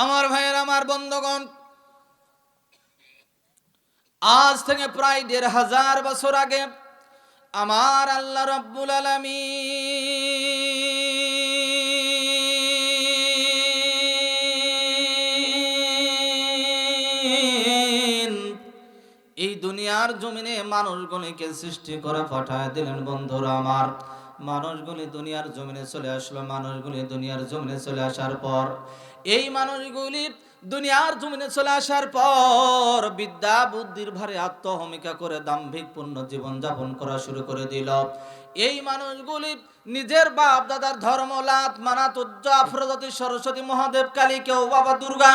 আমার ভাইয়ের, আমার বন্ধুগণ, আজ থেকে প্রায় ১,৫০০ বছর আগে আমার আল্লাহ রাব্বুল আলামিন এই দুনিয়ার জমিনে মানুষগুলিকে সৃষ্টি করে পাঠায় দিলেন। বন্ধুরা আমার, মানুষগুলি দুনিয়ার জমিনে চলে আসলো। মানুষগুলি দুনিয়ার জমিনে চলে আসার পর, এই মানুষগুলি দুনিয়ার জমিনে চলে আসার পর বিদ্যা বুদ্ধির ভারে আত্মহমিকা করে দাম্ভিকপূর্ণ জীবন যাপন করা শুরু করে দিল। এই মানুষগুলি নিজের বাপ দাদার ধর্ম, লাত মানাত উজ্জা আফরোজাতি সরস্বতী মহাদেব কালী, কেউ বাবা দুর্গা,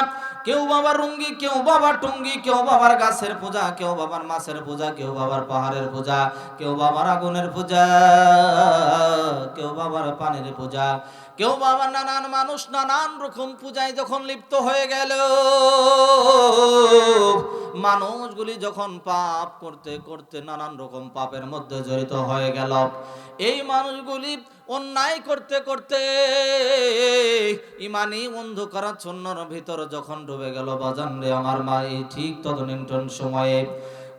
কেউ বাবা রুঙ্গি, কেউ বাবা টুঙ্গি, কেউ বাবার গাছের পূজা, কেউ বাবার মাছের পূজা, কেউ বাবার পাহাড়ের পূজা, কেউ বাবার আগুনের পূজা, কেউ বাবার পানির পূজা, কেউ বাবার নানান মানুষ নানান রকম পূজায় যখন লিপ্ত হয়ে গেল, মানুষগুলি যখন পাপ করতে করতে নানান রকম পাপের মধ্যে জড়িত হয়ে গেল, এই মানুষগুলি অন্যায় করতে করতে ইমানি অন্ধকারাচ্ছন্নর ভিতর যখন ডুবে গেল, বাজান রে আমার মা, এই ঠিক তদনীন্তন সময়ে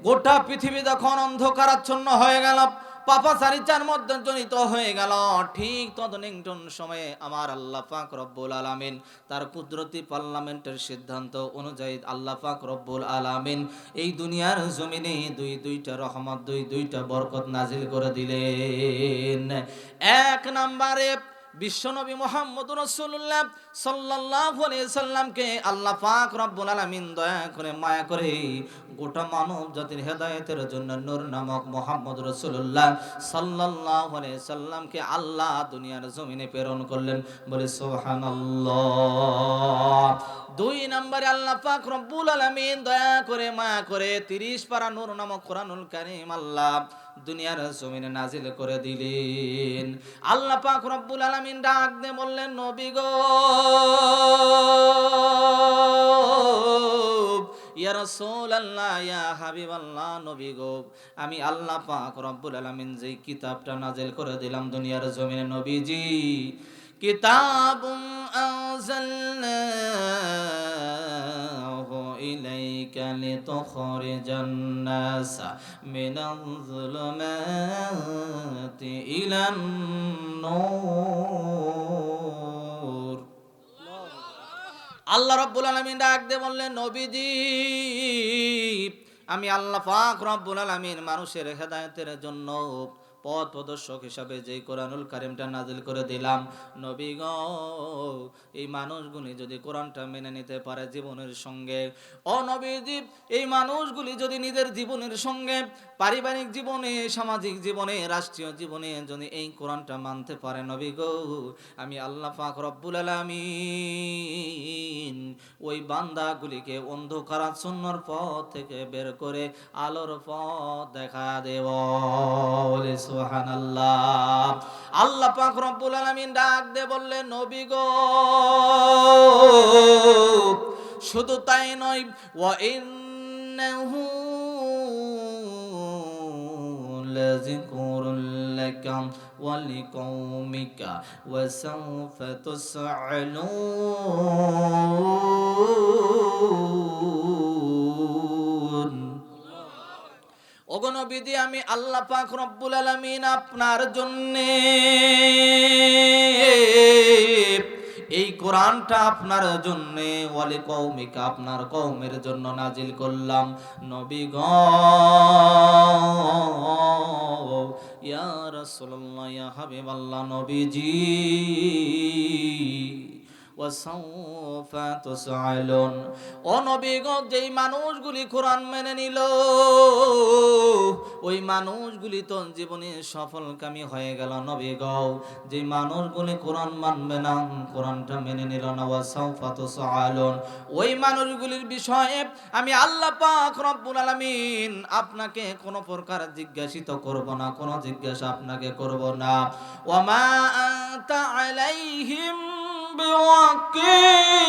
গোটা পৃথিবী যখন অন্ধকারাচ্ছন্ন হয়ে গেল, পাপাচারিতার মধ্যে জড়িত হয়ে গেল, ঠিক তদনীন্তন সময়ে আমার আল্লাহ পাক রব্বুল আলামিন তার কুদরতি পার্লামেন্টের সিদ্ধান্ত অনুযায়ী আল্লাহ পাক রব্বুল আলামিন এই দুনিয়ার জমিনে দুইটা রহমত, দুইটা বরকত নাজিল করে দিলেন। এক নম্বরে বিশ্বনবী মুহাম্মদুর রাসূলুল্লাহ সাল্লাল্লাহু আলাইহি সাল্লামকে আল্লাহ পাক রব্বুল আলামিন দয়া করে মায়া করে গোটা মানব জাতির হেদায়েতের জন্য নূর নামক মুহাম্মদ রাসূলুল্লাহ সাল্লাল্লাহু আলাইহি সাল্লামকে আল্লাহ দুনিয়ার জমিনে প্রেরণ করলেন। বলে সুবহানাল্লাহ। দুই নম্বরে আল্লাহ পাক রব্বুল আলামিন দয়া করে মায়া করে 30 পারা নূর নামক কোরআনুল কারীম আল্লাহ দুনিয়ার জমিনে নাজিল করে দিলেন। আল্লাহ পাক রব্বুল আলামিন ডাক দিয়ে বললেন, নবী গো, ইয়া রাসূলুল্লাহ, ইয়া হাবিবাল্লাহ, নবী গো, আমি আল্লাহ পাক রব্বুল আলামিন যেই কিতাবটা নাজিল করে দিলাম দুনিয়ার জমিনে, নবীজি, কিতাবুম আনজালনাহু ইলাইকা লিতুখরিজান নাসা মিনাল যুলুমাতি ইলান নূর। আল্লাহ রাব্বুল আলামিন ডাক দিয়ে বললেন, নবীজি, আমি আল্লাহ পাক রব্বুল আলামিন মানুষের হেদায়েতের জন্য পথ প্রদর্শক হিসাবে যেই কোরআনুল কারীমটা নাজিল করে দিলাম, নবী গো, এই মানুষগুলি যদি কোরআনটা মেনে নিতে পারে জীবনের সঙ্গে, ও নবীজি, এই মানুষগুলি যদি নিজের জীবনের সঙ্গে পারিবারিক জীবনে, সামাজিক জীবনে, রাষ্ট্রীয় জীবনে যদি এই কোরআনটা মানতে পারে, নবী গো, আমি আল্লাহ পাক রব্বুল আলামিন ওই বান্দাগুলিকে অন্ধকারাচ্ছন্নর পথ থেকে বের করে আলোর পথ দেখা দেব। বলে সুবহানাল্লাহ। আল্লাহ পাক রব্বুল আলামিন ডাক দিয়ে বললেন, নবী গো, শুধু তাই নয়, ওয়া ইন্নাহু লাযিকরুল লাকা ওয়া লিকাওমিকা ওয়া সাওফা তুসআলুন। ওগো নবীজি, আমি আল্লাহ পাক রব্বুল আলামিন আপনার জন্যে এই কোরআনটা আপনার জন্যে, ওয়ালি কওমিকা, আপনার কওমের জন্য নাজিল করলাম। নবী গো, ইয়া রাসূলুল্লাহ, ইয়া হাবিবাল্লাহ, নবীজি, ওয়াসাউফা তুসআলুন। ও নবী গো, যেই মানুষগুলি কোরআন মেনে নিল, ওই মানুষগুলি তো জীবনে সফলকামী হয়ে গেল। নবী গো, যেই মানুষগুলি কোরআন মানবে না, কোরআনটা মেনে নিল না, ওয়াসাউফা তুসআলুন, ওই মানুষগুলির বিষয়ে আমি আল্লাহ পাক রব্বুল আলামিন আপনাকে কোনো প্রকার জিজ্ঞাসিত করব না, কোনো জিজ্ঞাসা আপনাকে করব না। ওয়ামা আনতা আলাইহিম বিওয়াকিল।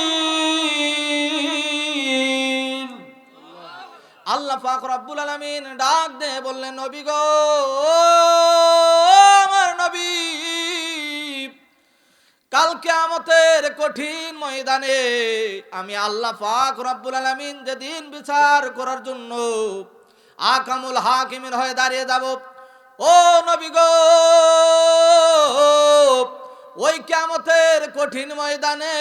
আল্লাহ পাক রব্বুল আলামিন ডাক দিয়ে বললেন, নবী গো, আমার নবী, কাল কিয়ামতের কঠিন ময়দানে আমি আল্লাহ পাক রব্বুল আলামিন যেদিন বিচার করার জন্য আকামুল হাকিমের হয়ে দাঁড়িয়ে যাব, ও নবী গো, ওই কিয়ামতের কঠিন ময়দানে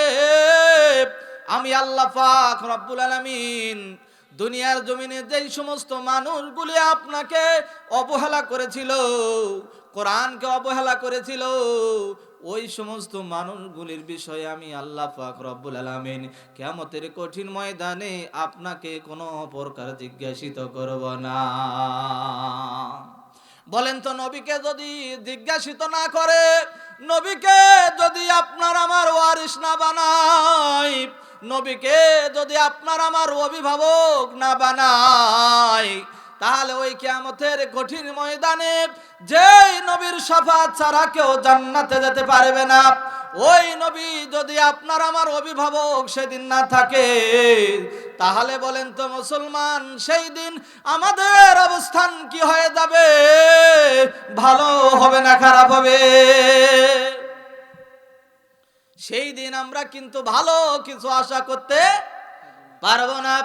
আমি আল্লাহ পাক রব্বুল আলামিন দুনিয়ার জমিনে যেই সমস্ত মানুষগুলি আপনাকে অবহেলা করেছিল, কোরআনকে অবহেলা করেছিল, ওই সমস্ত মানুষগুলির বিষয়ে আমি আল্লাহ পাক রব্বুল আলামিন কিয়ামতের কঠিন ময়দানে আপনাকে কোনো প্রকার জিজ্ঞাসিত করব না। বলেন তো, নবীকে যদি জিজ্ঞাসিত না করে, নবীকে যদি আপনার আমার ওয়ারিস না বানায়, নবীকে যদি আপনার আমার অভিভাবক না বানায়, তাহলে ওই কিয়ামতের কঠিন ময়দানে যেই নবীর শাফাত ছাড়া কেউ জান্নাতে যেতে পারবে না, ওই নবী যদি আপনার আমার অভিভাবক সেদিন না থাকে, তাহলে বলেন তো মুসলমান, সেই দিন আমাদের অবস্থান কি হয়ে যাবে? ভালো হবে না খারাপ হবে? সেই দিন আমরা কিন্তু ভালো কিছু আশা করতে পারবো না।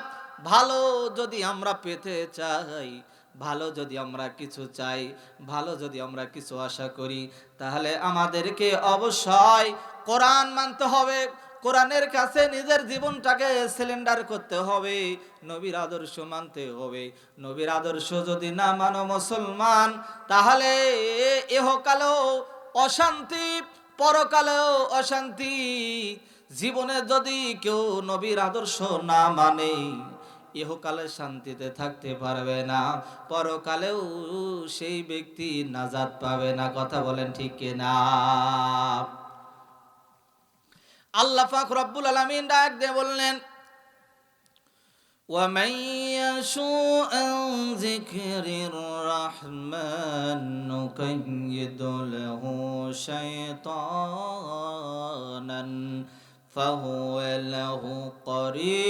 ভালো যদি আমরা পেতে চাই, ভালো যদি আমরা কিছু চাই, ভালো যদি আমরা কিছু আশা করি, তাহলে আমাদেরকে অবশ্যই কোরআন মানতে হবে, কোরআনের কাছে নিজের জীবনটাকে সিলিন্ডার করতে হবে, নবীর আদর্শ মানতে হবে। নবীর আদর্শ যদি না মানো মুসলমান, তাহলে ইহকালেও অশান্তি, পরকালেও অশান্তি। জীবনে যদি কেউ নবীর আদর্শ না মানে, ইহকালে শান্তিতে থাকতে পারবে না, পরকালেও সেই ব্যক্তি নাজাত পাবে না। কথা বলেন ঠিক কিনা? আল্লাহ পাক রব্বুল আলামিন ডাক দিয়ে বললেন, وَمَن يَعْشُ عَن ذِكْرِ الرَّحْمَنِ نُقَيِّضْ لَهُ شَيْطَانًا فَهُوَ لَهُ قَرِينٌ।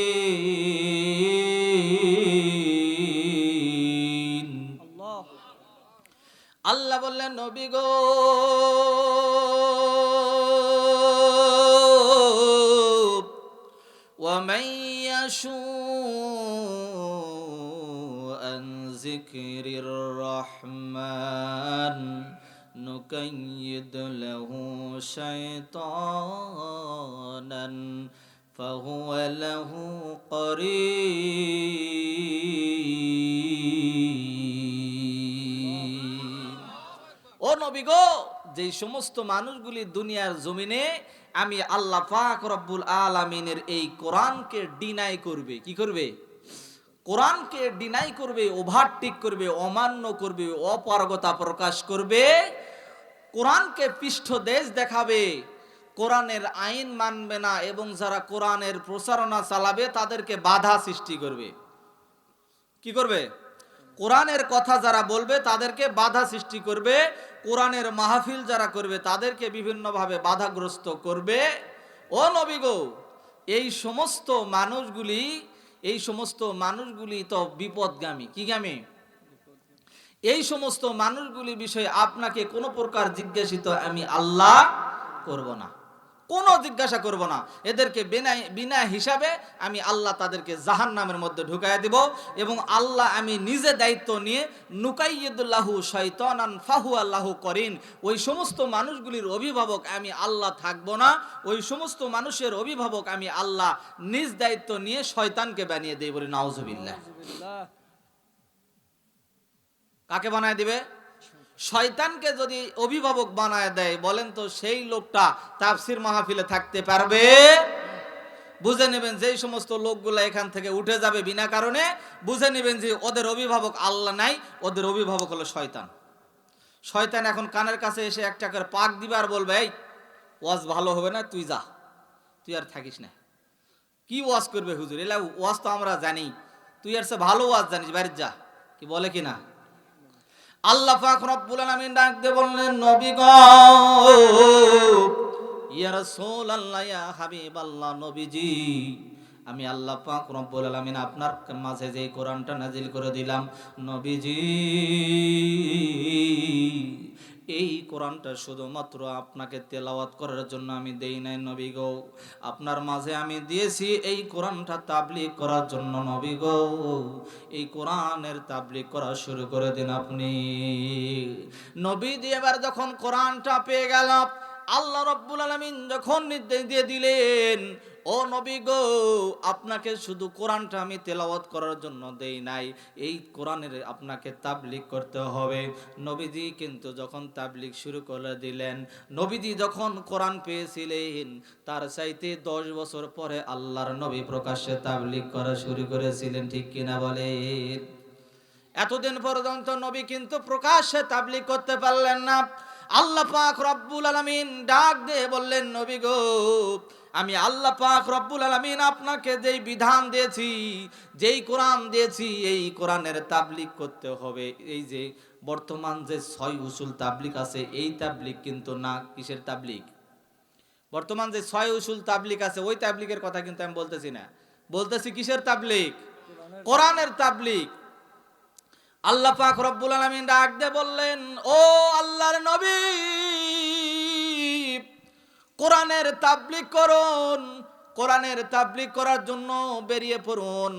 আল্লাহ বললেন, নবী গো, وَمَن يَعْشُ عَن ذِكْرِ الرَّحْمَنِ نُقَيِّضْ لَهُ شَيْطَانًا فَهُوَ لَهُ قَرِينٌ। ও নবী গো, যেই সমস্ত মানুষগুলি দুনিয়ার জমিনে আমি আল্লাহ পাক রব্বুল আলামিনের এই কোরআনকে ডিনাই করবে, কি করবে? কোরআনকে ডিনাই করবে, ওভারটেক করবে, অমান্য করবে, অপারগতা প্রকাশ করবে, কোরআনকে পৃষ্ঠদেশ দেখাবে, কোরআনের আইন মানবে না, এবং যারা কোরআনের প্রচারণা চালাবে তাদেরকে বাধা সৃষ্টি করবে। কি করবে? কোরআনের কথা যারা বলবে তাদেরকে বাধা সৃষ্টি করবে, কোরআনের মাহফিল যারা করবে তাদেরকে বিভিন্নভাবে বাধাগ্রস্ত করবে। ও নবী গো, এই সমস্ত মানুষগুলি তো বিপদগামী। কি গামী? এই সমস্ত মানুষগুলি বিষয়ে আপনাকে কোনো প্রকার জিজ্ঞাসিত আমি আল্লাহ করব না, কোনো জিজ্ঞাসা করব না। এদেরকে বিনা হিসাবে আমি আল্লাহ তাদেরকে জাহান্নামের মধ্যে ঢুকাইয়া দিব, এবং আল্লাহ আমি নিজে দায়িত্ব নিয়ে নুকাইয়িদুল্লাহু শাইতানান ফাহুয়া লাহু করিন, ওই সমস্ত মানুষগুলির অভিভাবক আমি আল্লাহ থাকব না, ওই সমস্ত মানুষের অভিভাবক আমি আল্লাহ নিজ দায়িত্ব নিয়ে শয়তানকে বানিয়ে দেই। বলি নাউজুবিল্লাহ। কাকে বানায় দিবে? শয়তানকে যদি অভিভাবক বানায় দেয়, বলেন তো সেই লোকটা তাফসীর মাহফিলে থাকতে পারবে? বুঝে নেবেন যেই সমস্ত লোকগুলো এখান থেকে উঠে যাবে বিনা কারণে, বুঝে নেবেন যে ওদের অভিভাবক আল্লাহ নাই, ওদের অভিভাবক হলো শয়তান। শয়তান এখন কানের কাছে এসে একটা করে পাক দিবে আর বলবে, এই ওয়াজ ভালো হবে না, তুই যা, তুই আর থাকিস না। কি ওয়াজ করবে হুজুর? এলা ওয়াজ তো আমরা জানি, তুই আর সে ভালো ওয়াজ জানিস, বাইরে যা। কি বলে কিনা? আল্লাহ পাক রব্বুল আলামিন ডাক দিয়ে বললেন, নবী গো, ইয়া রাসূলুল্লাহ, ইয়া হাবিবাল্লাহ, নবীজি আমি আল্লাহ পাক রব্বুল আলামিন আপনার মাঝে যে কোরআনটা নাজিল করে দিলাম, নবীজি এই কোরআনটা শুধুমাত্র আপনাকে তেলাওয়াত করার জন্য আমি দেই নাই নবী গো, আপনার মাঝে আমি দিয়েছি এই কোরআনটা তাবলীগ করার জন্য নবী গো। এই কোরআনের তাবলীগ করা শুরু করে দিন আপনি। নবী দিয়ে এবার যখন কোরআনটা পেয়ে গেল, আল্লাহ রাব্বুল আলামিন যখন নির্দেশ দিয়ে দিলেন, ও নবী গো, আপনাকে শুধু কোরআনটা আমি তেলাওয়াত করার জন্য দেই নাই, এই কোরআনের আপনাকে তাবলীগ করতে হবে। নবীজি কিন্তু যখন তাবলীগ শুরু করে দিলেন, নবীজি যখন কোরআন পেয়েছিলেন, তার চাইতে 10 বছর পরে আল্লাহর নবী প্রকাশ্যে তাবলীগ করা শুরু করেছিলেন, ঠিক কিনা বলেন? এতদিন পর্যন্ত নবী কিন্তু প্রকাশ্যে তাবলীগ করতে পারলেন না। আল্লাহ পাক রব্বুল আলামিন ডাক দিয়ে বললেন, নবী গো, আমি আল্লাহ পাক রব্বুল আলামিন আপনাকে যেই বিধান দিয়েছি, যেই কোরআন দিয়েছি, এই কোরআনের তাবলীগ করতে হবে। এই যে বর্তমান যে 6 উসুল তাবলীগ আছে, এই তাবলীগ কিন্তু না। কিসের তাবলীগ? বর্তমান যে 6 উসুল তাবলীগ আছে, ওই তাবলীগের কথা কিন্তু আমি বলতেছি না। বলতেছি কিসের তাবলীগ? কোরআনের তাবলীগ। আল্লাহ পাক রব্বুল আলামিন ডাক দিয়ে বললেন, ও আল্লাহর নবী, কোরআনের তাবলীগ করুন। কোরআনের তাবলীগ করার জন্য বেরিয়ে পড়ুন।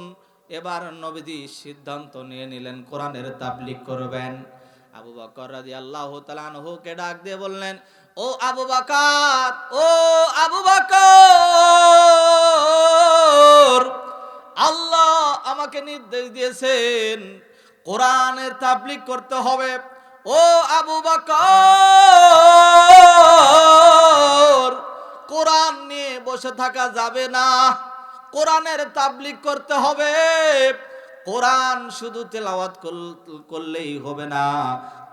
এবার নবীজি সিদ্ধান্ত নিয়ে নিলেন কোরআনের তাবলীগ করবেন। আবু বকর রাদিয়াল্লাহু তাআলা আনহুকে ডাক দিয়ে বললেন, ও আবু বকর, ও আবু বকর, আল্লাহ আমাকে নির্দেশ দিয়েছেন কোরআনের তাবলীগ করতে হবে। ও আবু বকর, কোরআন নিয়ে বসে থাকা যাবে না, কোরআনের তাবলীগ করতে হবে। কোরআন শুধু তেলাওয়াত করলেই হবে না,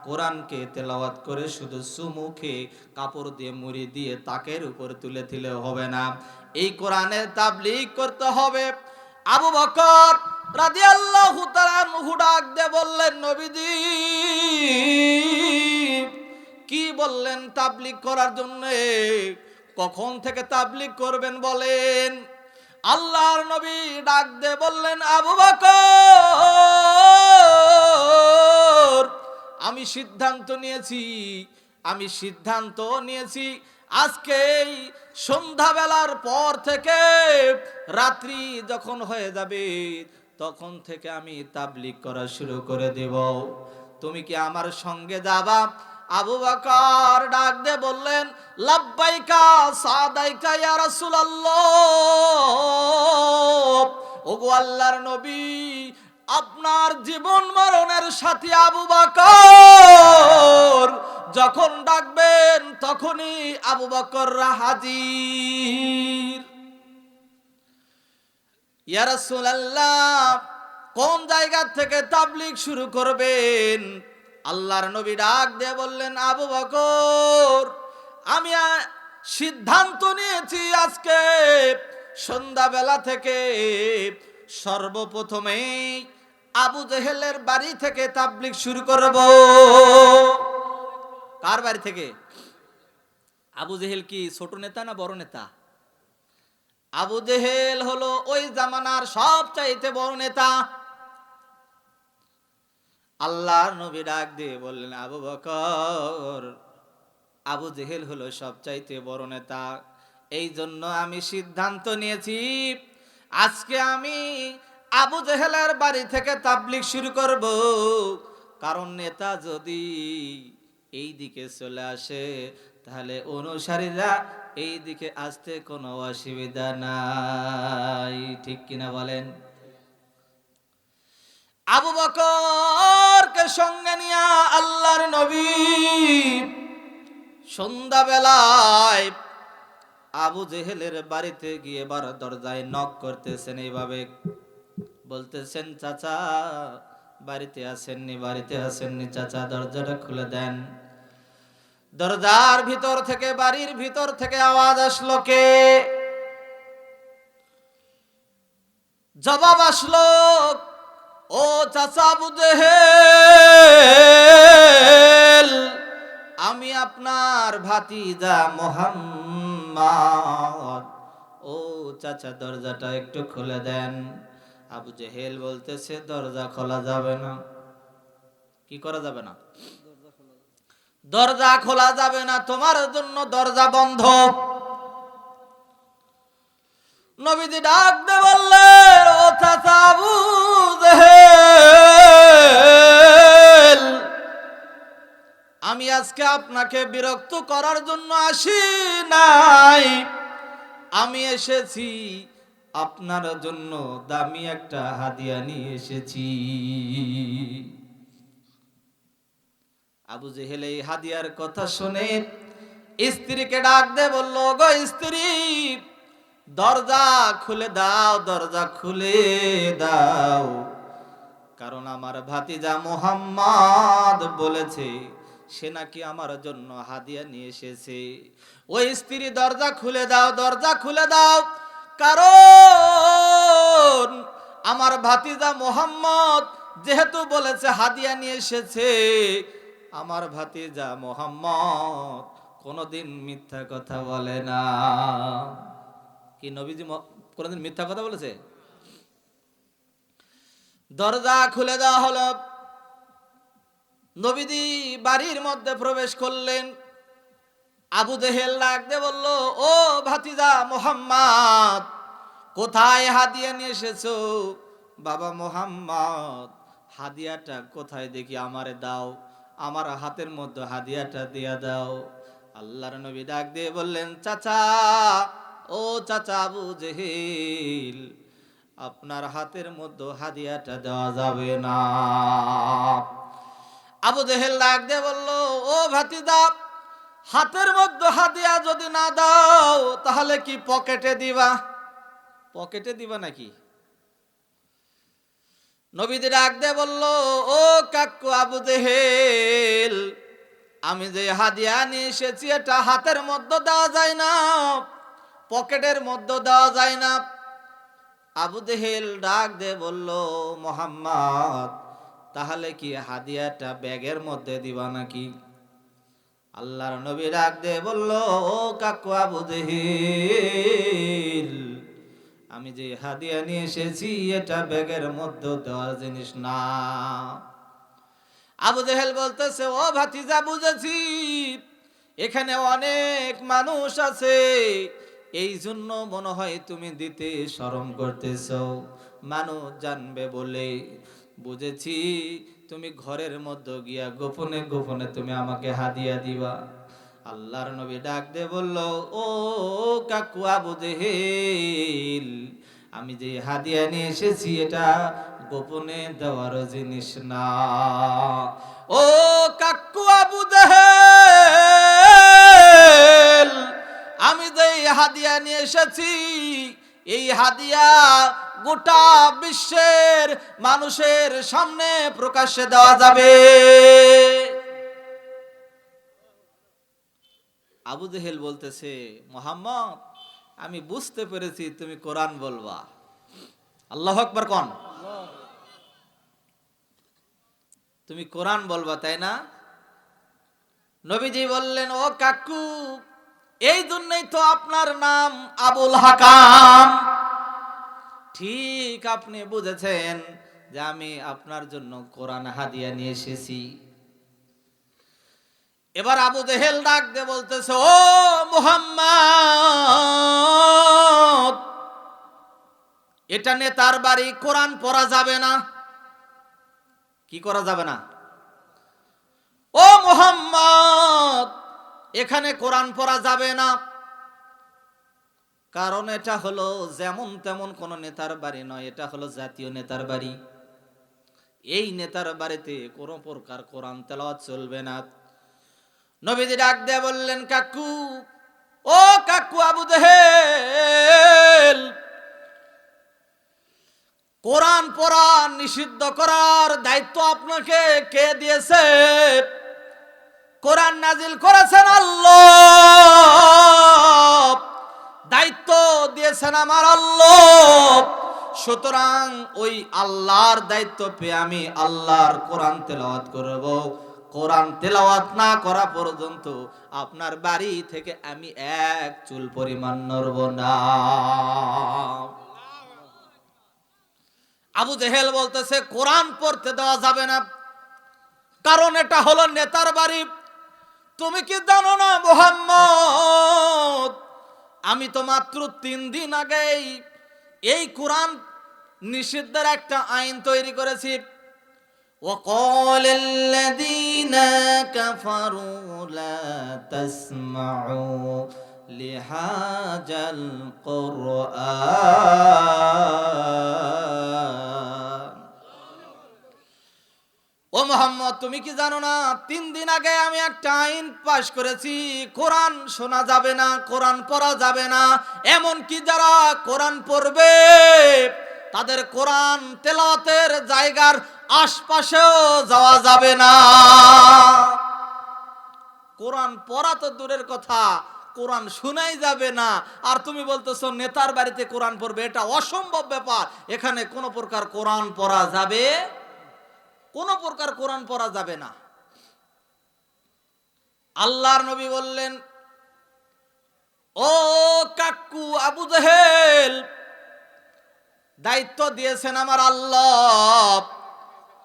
কোরআনকে তেলাওয়াত করে শুধু সুমুখে কাপড় দিয়ে মুড়ি দিয়ে তাকের উপর তুলে দিলে হবে না, এই কোরআনের তাবলীগ করতে হবে। আবু বকর রাদিয়াল্লাহু তাআলা আনহু ডাক দিয়ে বললেন, নবীজি কি বললেন তাবলীগ করার জন্য? কখন থেকে তাবলীগ করবেন বলেন? আল্লাহর নবী ডাক দিয়ে বললেন, আবু বকর, আমি সিদ্ধান্ত নিয়েছি আজকেই সন্ধ্যাবেলার পর থেকে রাত্রি যখন হয়ে যাবে তখন থেকে আমি তাবলীগ করা শুরু করে দেব। তুমি কি আমার সঙ্গে যাবা? আবু বকর ডাক দিয়ে বললেন, লাব্বাইকা সাদাইকা ইয়া রাসূলুল্লাহ। ওগো আল্লাহর নবী, আপনার জীবন মরণের সাথী আবু বকর যখন ডাকবেন তখনই আবু বকররা হাজির। ইয়া রাসূলুল্লাহ, কোন জায়গা থেকে তাবলীগ শুরু করবেন? আল্লাহর নবী ডাক দিয়ে বললেন, আবু বকর, আমি সিদ্ধান্ত নিয়েছি আজকে সন্ধ্যাবেলা থেকে সর্বপ্রথমে আবু জেহেলের বাড়ি থেকে তাবলীগ শুরু করব। কার বাড়ি থেকে? আবু জেহেল কি ছোট নেতা না বড় নেতা? আবু জেহেল হলো ওই জামানার সবচাইতে বড় নেতা। আল্লাহর নবী ডাক দিয়ে বললেন, আবু বকর, আবু জেহেল হলো সবচাইতে বড় নেতা, এই জন্য আমি সিদ্ধান্ত নিয়েছি আজকে আমি আবু জেহেলের বাড়ি থেকে তাবলীগ শুরু করব। কারণ নেতা যদি এই দিকে চলে আসে তাহলে অনুসারীরা এই দিকে আসতে কোনো অসুবিধা নাই, ঠিক কিনা বলেন? আবু বকরকে সঙ্গে নিয়ে আল্লাহর নবী সন্ধ্যাবেলায় আবু জেহেলের বাড়িতে গিয়ে বার দরজায় নক করতেছেন, এইভাবে বলতেছেন, চাচা বাড়িতে আসেননি? বাড়িতে আসেননি চাচা, দরজাটা খুলে দেন। দরজার ভিতর থেকে, বাড়ির ভিতর থেকে আওয়াজ আসলো, কে? জবাব আসলো, ও চাচা আবু জেহেল, আমি আপনার ভাতিজা মুহাম্মদ। ও চাচা দরজাটা একটু খুলে দেন। আবু জেহেল বলতেছে দরজা খোলা যাবে না। কি করা যাবে না? দরজা খোলা যাবে না, তোমার জন্য দরজা বন্ধ। নবীজি ডাক দিয়ে বললেন, ও চাচা আবু জেহেল, আমি আজকে আপনাকে বিরক্ত করার জন্য আসি নাই, আমি এসেছি আপনার জন্য দামি একটা হাদিয়া নিয়ে এসেছি। আবু জেহেল এই হাদিয়ার কথা শুনে স্ত্রীকে ডাক দিয়ে বলল, গো স্ত্রী, দরজা খুলে দাও, দরজা খুলে দাও, কারণ আমার ভাতিজা মুহাম্মদ বলেছে সে নাকি আমার জন্য হাদিয়া নিয়ে এসেছে। ওই স্ত্রী, দরজা খুলে দাও, দরজা খুলে দাও, কারণ আমার ভাতিজা মুহাম্মদ যেহেতু বলেছে হাদিয়া নিয়ে এসেছে, আমার ভাতিজা মুহাম্মদ কোনোদিন মিথ্যা কথা বলে না। কি নবীজি কোনোদিন মিথ্যা কথা বলেছে? দরজা খুলে দেওয়া হলো। নবীজি বাড়ির মধ্যে প্রবেশ করলেন। আবু জেহেল ডাক দিয়ে বলল, ও ভাতিজা মুহাম্মদ, কোথায় হাদিয়া নিয়ে এসেছো? বাবা মুহাম্মদ, হাদিয়াটা কোথায় দেখি আমারে দাও, আমার হাতের মধ্যে হাদিয়াটা দিয়া দাও। আল্লাহর নবী ডাক দিয়ে বললেন, চাচা, ও চাচা আবু জেহেল, আপনার হাতের মধ্যে হাদিয়াটা দেওয়া যাবে না। আবু জেহেল ডাক দিয়ে বলল, ও ভাতিজা, হাতের মধ্যে হাদিয়া যদি না দাও তাহলে কি পকেটে দিবা? পকেটে দিবা নাকি? নবীজি ডাক দিয়ে বলল, ও কাকু আবু জেহেল, আমি যে হাদিয়া নিয়ে এসেছি এটা হাতের মধ্যে দেওয়া যায় না, পকেটের মধ্যে দেওয়া যায় না। আবু জেহেল ডাক দিয়ে বলল, মুহাম্মদ, তাহলে কি হাদিয়াটা ব্যাগের মধ্যে দিবা নাকি? আল্লাহর নবী ডাক দিয়ে বলল, ও কাকু আবু জেহেল, আমি যে হাদিয়া নিয়ে এসেছি এটা ব্যাগের মধ্যে দেওয়ার জিনিস না। আবু জেহেল বলতেছে, ও ভাতিজা, বুঝেছি, এখানে অনেক মানুষ আছে, এই জন্য মনে হয় তুমি দিতে শরম করতেছো, মানুষ জানবে বলে। বুঝেছি, তুমি ঘরের মধ্যে গিয়া গোপনে গোপনে তুমি আমাকে হাদিয়া দিবা। আল্লাহর নবী ডাক দিয়ে বলল, ও কাকু আবু জেহেল, আমি যে হাদিয়া নিয়ে এসেছি এটা গোপনে দেওয়ার জিনিস না। ও কাকু আবু জেহেল, আমি যে হাদিয়া নিয়ে এসেছি এই হাদিয়া গোটা বিশ্বের মানুষের সামনে প্রকাশ্যে দেওয়া যাবে। আবু জেহেল বলতেছে, মুহাম্মদ, আমি বুঝতে পেরেছি তুমি কোরআন বলবা। আল্লাহু আকবার কোন? তুমি কোরআন বলবা, তাই না? নবীজি বললেন, ও কাকু, এই জন্যই তো আপনার নাম আবুল হাকাম। ঠিক আপনি বুঝেছেন যে আমি আপনার জন্য কোরআন হাদিয়া নিয়ে এসেছি। এবার আবু জেহেল ডাক দিয়ে বলতেছে, ও মুহাম্মদ, এটা নেতার বাড়ি, কোরআন পড়া যাবে না। কি করা যাবে না? ও মুহাম্মদ, এখানে কোরআন পড়া যাবে না, কারণ এটা হলো যেমন তেমন কোন নেতার বাড়ি নয়, এটা হলো জাতীয় নেতার বাড়ি। এই নেতার বাড়িতে কোনো প্রকার কোরআন তেলাওয়াত চলবে না। নবীজি ডাক দিয়ে বললেন, কাকু, ও কাকু আবু জেহেল, কোরআন পড়া নিষিদ্ধ করার দায়িত্ব আপনাকে কে দিয়েছে? কোরআন নাজিল করেছেন আল্লাহ, দায়িত্ব দিয়েছেন আমার আল্লাহ। সুতরাং ওই আল্লাহর দায়িত্ব পেয়ে আমি আল্লাহর কোরআন তেলাওয়াত করব, কোরআন তেলাওয়াত না করা পর্যন্ত আপনার বাড়ি থেকে আমি এক চুল পরিমাণ নড়ব না। আবু জেহেল বলতেছে কোরআন পড়তে দেওয়া যাবে না, কারণ এটা হলো নেতার বাড়ি। তুমি কি জানো না মুহাম্মদ, আমি তো মাত্র 3 দিন আগেই এই কোরআন নিষিদ্ধের একটা আইন তৈরি করেছি। وقال الذين كفروا لا تسمعوا لهذا القرآن। ও মুহাম্মদ, তুমি কি জানো না 3 দিন আগে আমি একটা আইন পাশ করেছি, কোরআন শোনা যাবে না, কোরআন পড়া যাবে না, এমন কি যারা কোরআন পড়বে তাদের কোরআন তেলাওয়াতের জায়গার আশপাশেও যাওয়া যাবে না। কোরআন পড়া তো দূরের কথা, কোরআন শোনাই যাবে না, আর তুমি বলতেছো নেতার বাড়িতে কোরআন পড়বে, এটা অসম্ভব ব্যাপার। এখানে কোনো প্রকার কোরআন পড়া যাবে, কোনো প্রকার কোরআন পড়া যাবে না। আল্লাহর নবী বললেন, ও কাকু আবু জেহেল, দায়িত্ব দিয়েছেন আমার আল্লাহ,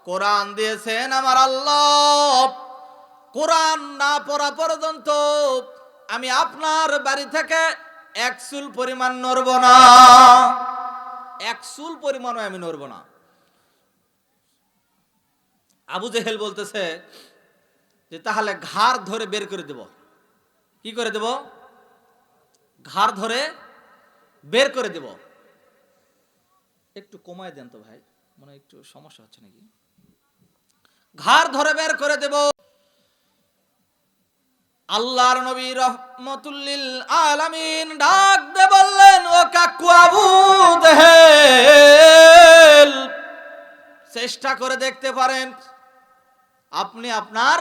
কোরআন দিয়েছেন আমার আল্লাহ, কোরআন না পড়া পর্যন্ত আমি আপনার বাড়ি থেকে এক চুল পরিমাণ নড়ব না, এক চুল পরিমাণও আমি নড়ব না। আবু জেহেল বলতেছে যে তাহলে ঘাড় ধরে বের করে দেব। কি করে দেব? ঘাড় ধরে বের করে দেব। একটু কমায় দেন তো ভাই, মনে হয় একটু সমস্যা হচ্ছে নাকি। ঘাড় ধরে বের করে দেব। আল্লাহর নবী রহমাতুল্লিল আলামিন ডাক দিয়ে বললেন, ও কাকু আবু জেহেল, চেষ্টা করে দেখতে পারেন, আপনি আপনার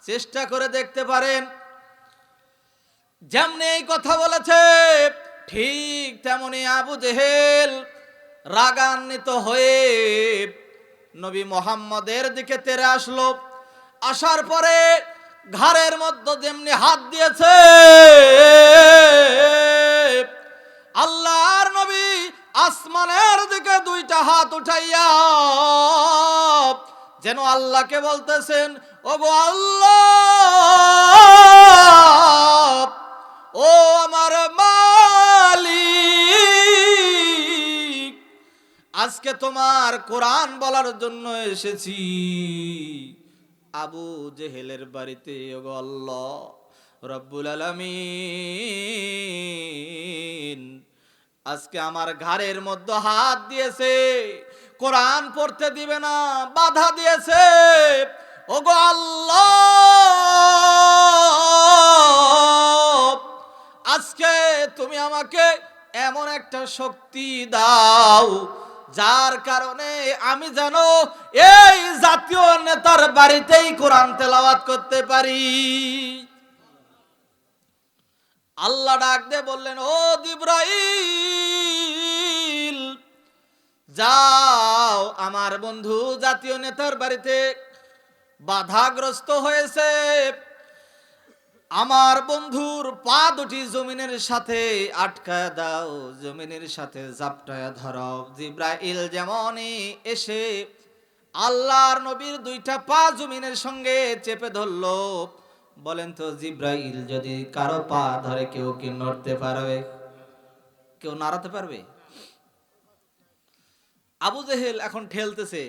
চেষ্টা করে দেখতে পারেন। যেমনি এই কথা বলেছে ঠিক তেমনি আবু জেহেল রাগান্বিত হয়ে নবী মুহাম্মদের দিকে তেড়ে আসলো। আসার পরে ঘাড়ের মধ্যে যেমনি হাত দিয়েছে, আল্লাহর নবী আসমানের দিকে 2টা হাত উঠাইয়া যেন আল্লাহকে বলতেছেন, ওগো আল্লাহ, ও আমার মালিক, আজকে তোমার কোরআন বলার জন্য এসেছি আবু জেহেলের বাড়িতে। ওগো আল্লাহ রব্বুল আলামিন, আজকে আমার ঘাড়ের মধ্যে হাত দিয়েছে, কোরআন পড়তে দিবে না, বাধা দিয়েছে। ওগো আল্লাহ, আজকে তুমি আমাকে এমন একটা শক্তি দাও যার কারণে আমি যেন এই জাতীয় নেতার বাড়িতেই কোরআন তেলাওয়াত করতে পারি। আল্লাহ ডাক দিয়ে বললেন, ও জিবরাইল, যাও আমার বন্ধু জাতীয় নেতার বাড়িতে বাধাগ্রস্ত হয়েছে, আমার বন্ধুর পা দুটি জমিনের সাথে আটকায় দাও, জমিনের সাথে জাপটায় ধরো। জিবরাইল যেমনই এসে আল্লাহর নবীর 2টা পা জমিনের সঙ্গে চেপে ধরলো। বলেন তো জিবরাইল যদি কারো পা ধরে কেউ কি নড়তে পারবে? কেউ নাড়াতে পারবে? আবু জেহেল এখন ঠেলতেছে,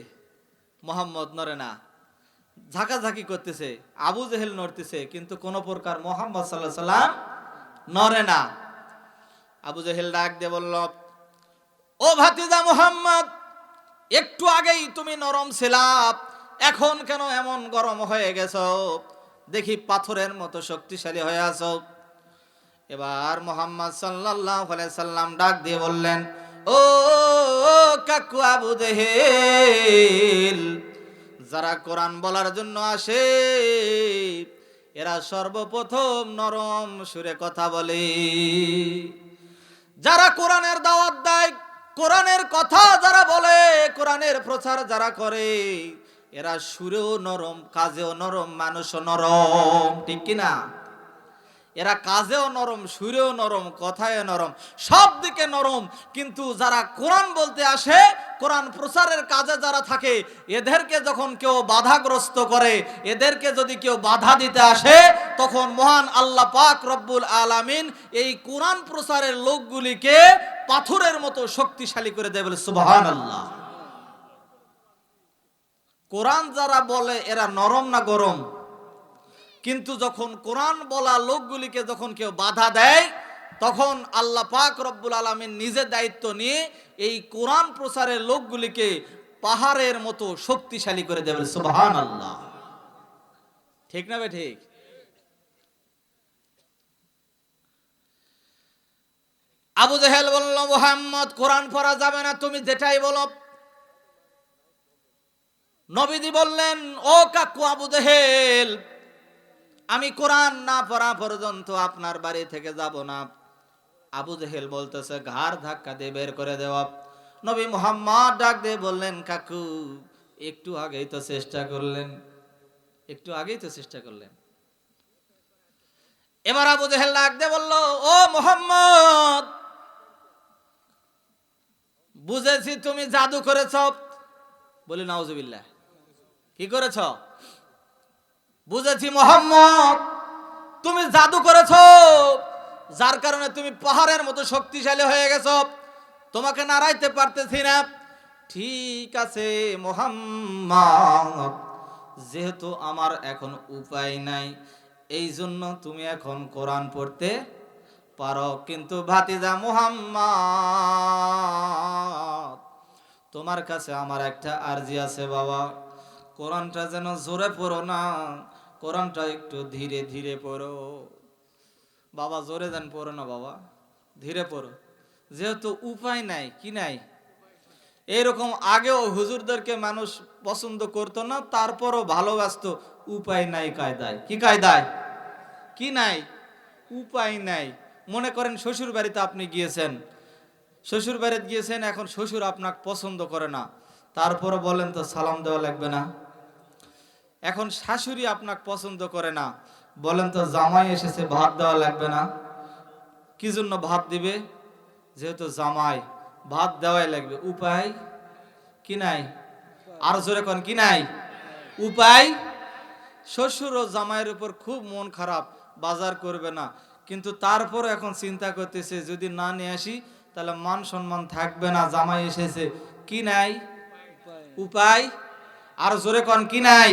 মুহাম্মদ নড়ে না, ঝাঁকাঝাঁকি করতেছে, আবু জেহেল নড়তেছে, কিন্তু কোন প্রকার মুহাম্মদ সাল্লাল্লাহু আলাইহি সাল্লাম নড়ে না। আবু জেহেল ডাক দিয়ে বলল, ও ভাতিজা মুহাম্মদ, একটু আগেই তুমি নরম ছিলা, এখন কেন এমন গরম হয়ে গেছো? দেখি পাথরের মতো শক্তিশালী হয়ে আছো। এবার মুহাম্মদ সাল্লাল্লাহু আলাইহি সাল্লাম ডাক দিয়ে বললেন, ও কাকু আবু জেহেল, যারা কোরআন বলার জন্য আসে এরা সর্বপ্রথম নরম সুরে কথা বলে। যারা কোরআনের দাওয়াত দেয়, কোরআনের কথা যারা বলে, কোরআনের প্রচার যারা করে, এরা সুরেও নরম, কাজেও নরম, মানুষও নরম, ঠিক কিনা? এরা কাজেও নরম, সুরেও নরম, কথায়ও নরম, সব দিকে নরম। কিন্তু যারা কোরআন বলতে আসে, কোরআন প্রচারের কাজে যারা থাকে, এদেরকে যখন কেউ বাধাগ্রস্ত করে, এদেরকে যদি কেউ বাধা দিতে আসে, তখন মহান আল্লাহ পাক রব্বুল আলামিন এই কোরআন প্রচারের লোকগুলিকে পাথরের মতো শক্তিশালী করে দেয়। বলে সুবহানাল্লাহ। কোরআন যারা বলে এরা নরম না গরম? কিন্তু যখন কোরআন বলা লোকগুলিকে যখন কেউ বাধা দেয়, তখন আল্লাহ পাক রব্বুল আলামিন নিজের দায়িত্ব নিয়ে এই কোরআন প্রচারের লোকগুলিকে পাহাড়ের মতো শক্তিশালী করে দেবে। সুবহানাল্লাহ। ঠিক না বে ঠিক? আবু জেহেল বলল, মুহাম্মদ কোরআন পড়া যাবে না, তুমি যেটাই বলো। নবীজি বললেন, ও কাকু আবু জেহেল, আমি কোরআন না পড়া পর্যন্ত আপনার বাড়ি থেকে যাব না। আবু জেহেল বলতেছে, ঘাড় ধাক্কা দিয়ে বের করে দেওয়া। নবী মুহাম্মদ ডাক দিয়ে বললেন, কাকু একটু আগেই তো চেষ্টা করলেন, একটু আগেই তো চেষ্টা করলেন। এবার আবু জেহেল ডাক দিয়ে বলল, ও মুহাম্মদ, বুঝেছি তুমি জাদু করেছ। বলি নাউজুবিল্লাহ। কি করেছ? বুঝেছি মুহাম্মদ, তুমি জাদু করেছ, যার কারণে তুমি পাহাড়ের মতো শক্তিশালী হয়ে গেছো, তোমাকে নাড়াইতে পারতেছি না। ঠিক আছে মুহাম্মদ, যেহেতু আমার এখন উপায় নাই, এই জন্য তুমি এখন কোরআন পড়তে পারো। কিন্তু ভাতিজা মুহাম্মদ, তোমার কাছে আমার একটা আরজি আছে বাবা, কোরআনটা যেন জোরে পড়ো না, কোরআনটা একটু ধীরে ধীরে পড়ো। বাবা জোরে যেন পড়ো না বাবা, ধীরে পড়ো। যেহেতু উপায় নাই, কি নাই, এরকম আগেও হুজুরদেরকে মানুষ পছন্দ করতো না, তারপরও ভালোবাসতো। উপায় নাই কায়দায়। কি কায়দায়? কি নাই? উপায় নাই। মনে করেন শ্বশুর বাড়িতে আপনি গিয়েছেন, শ্বশুর বাড়িতে গিয়েছেন, এখন শ্বশুর আপনাকে পছন্দ করে না, তারপরও বলেন তো সালাম দেওয়া লাগবে না? এখন শাশুড়ি আপনাকে পছন্দ করে না, বলেন তো জামাই এসেছে ভাত দেওয়া লাগবে না? কি জন্য ভাত দিবে? যেহেতু জামাই, ভাত দেওয়াই লাগবে। উপায় কি নাই? আর জোরে কোন কি নাই? উপায়। শ্বশুর ও জামাইয়ের উপর খুব মন খারাপ, বাজার করবে না, কিন্তু তারপর এখন চিন্তা করতেছে যদি না নিয়ে আসি তাহলে মান সম্মান থাকবে না, জামাই এসেছে। কি নাই? উপায়। আর জোরে কোন কি নাই?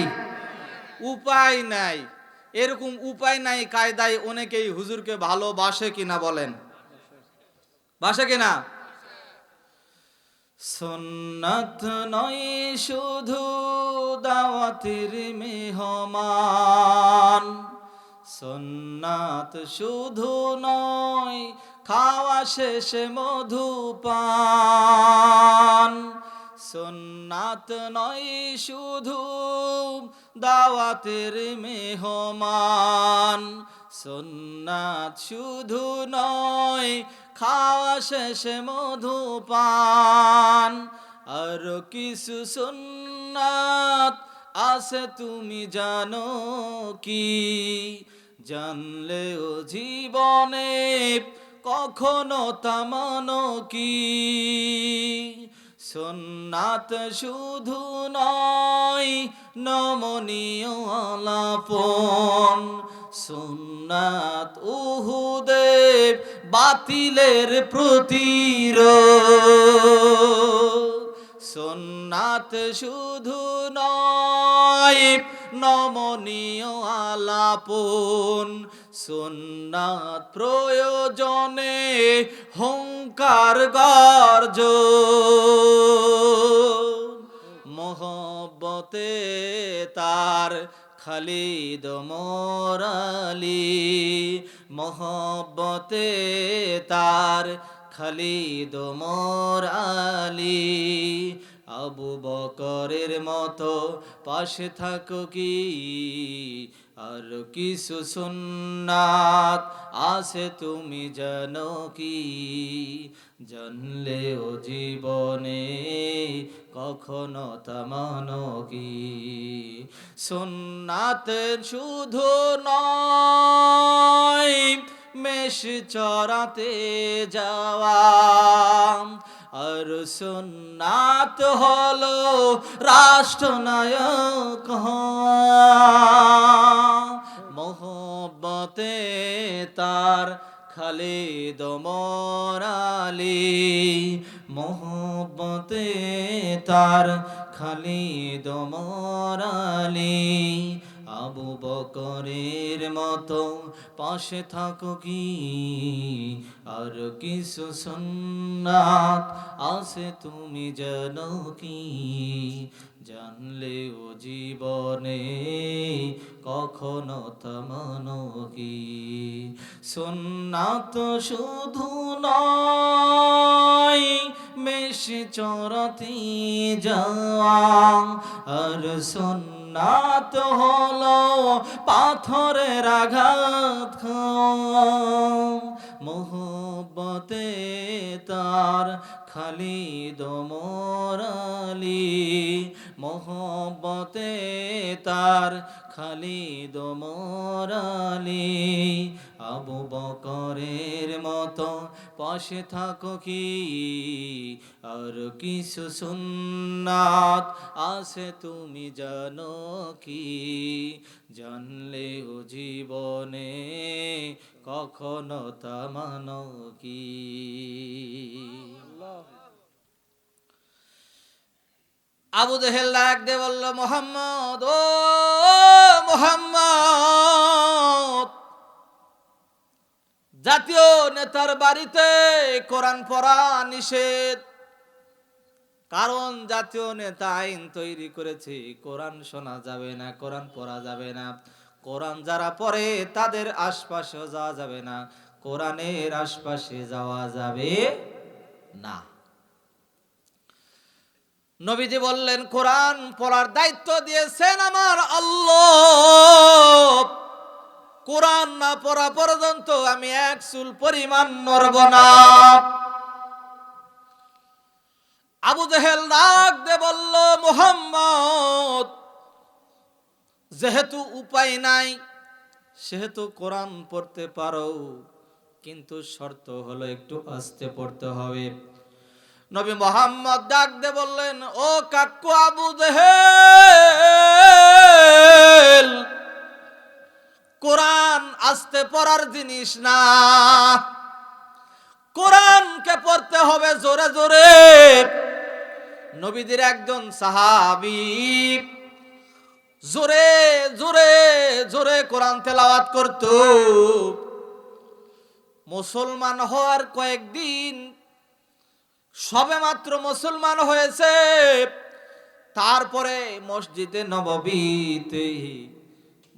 উপায় নাই। এরকম উপায় নাই কায়দায় অনেকেই হুজুরকে ভালোবাসে কিনা বলেন? বাসে কিনা? সুন্নাত নয় শুধু দাওয়াতের মেহমান, সুন্নাত শুধু নয় খাওয়া শেষে মধুপান, সুন্নাত নয় শুধু দাওয়াতের মেহমান, সুন্নাত শুধু নয় খাওয়া শেষে মধুপান, আর কিছু সুন্নাত আছে তুমি জানো কি, জানলেও জীবনে কখনো তা মানো কি, সুন্নাত শুধু নয় নমনীয় আলাপন, সুন্নাত উহুদের বাতিলের প্রতিরোধ, সুন্নাত শুধু নয় নমনীয় আলাপন, সুন্নাত প্রয়োজনে হুঙ্কার গর্জন, মোহব্বতে তার খালিদ মোরালি, মোহব্বতে তার খালিদ মোরালি, আবু বকরের মতো পাশে থাকো কি, আর কিছু সুন্নাত আছে তুমি জানো কি, জানলেও জীবনে কখনো তা মানো কি? সুন্নাত শুধু নয় মেষ চরাতে যাওয়া, আর সুন্নাত হলো রাষ্ট্রনায়ক হওয়া। মোহব্বতে তার খালিদ ওমর আলী, মোহব্বতে তার খালিদ ওমর আলী। আবু বকরের মতো পাশে থাকো কি? আর কিছু সুন্নাত আছে তুমি জানো কি? জানলেও জীবনে কখনো তা মানো কি? সুন্নাত শুধু নয় মেষ চরাতে যাওয়া, আর সুন্নাত হলো পাথরের আঘাত খাওয়া। মোহব্বতে তার খালিদ ওমর আলী, মোহব্বতে তার খালিদ ওমর আলী। আবু বকরের মতো পাশে থাকো কি? আর কিছু সুন্নাত আছে তুমি জানো কি? জানলেও জীবনে কখনো তা মানো কি? আবু জেহেল ডাক দিয়ে বলল, মুহাম্মদ, ও মুহাম্মদ, জাতীয় নেতার বাড়িতে কোরআন পড়া নিষেধ। কারণ জাতীয় নেতা আইন তৈরি করেছে, কোরআন শোনা যাবে না, কোরআন পড়া যাবে না। কোরআন যারা পড়ে তাদের আশপাশে যাওয়া যাবে না, কোরআনের আশপাশে যাওয়া যাবে না। নবীজি বললেন, কোরআন পড়ার দায়িত্ব দিয়েছেন আমার আল্লাহ, কোরআন না পড়া পর্যন্ত আমি এক চুল পরিমাণ নড়ব না। আবু জেহেল ডাক দিয়ে বলল, মুহাম্মদ, যেহেতু উপায় নাই সেহেতু কোরআন পড়তে পারো, কিন্তু শর্ত হলো একটু আস্তে পড়তে হবে। নবী মুহাম্মদ ডাক দিয়ে বললেন, ও কাকু আবু জেহেল, কোরআন আস্তে পড়ার জিনিস না, কোরআনকে পড়তে হবে জোরে জোরে। নবীদের একজন সাহাবী জোরে জোরে জোরে কোরআন তেলাওয়াত করত। মুসলমান হওয়ার কয়েকদিন সবেমাত্র মুসলমান হয়েছে, তারপরে মসজিদে নববীতে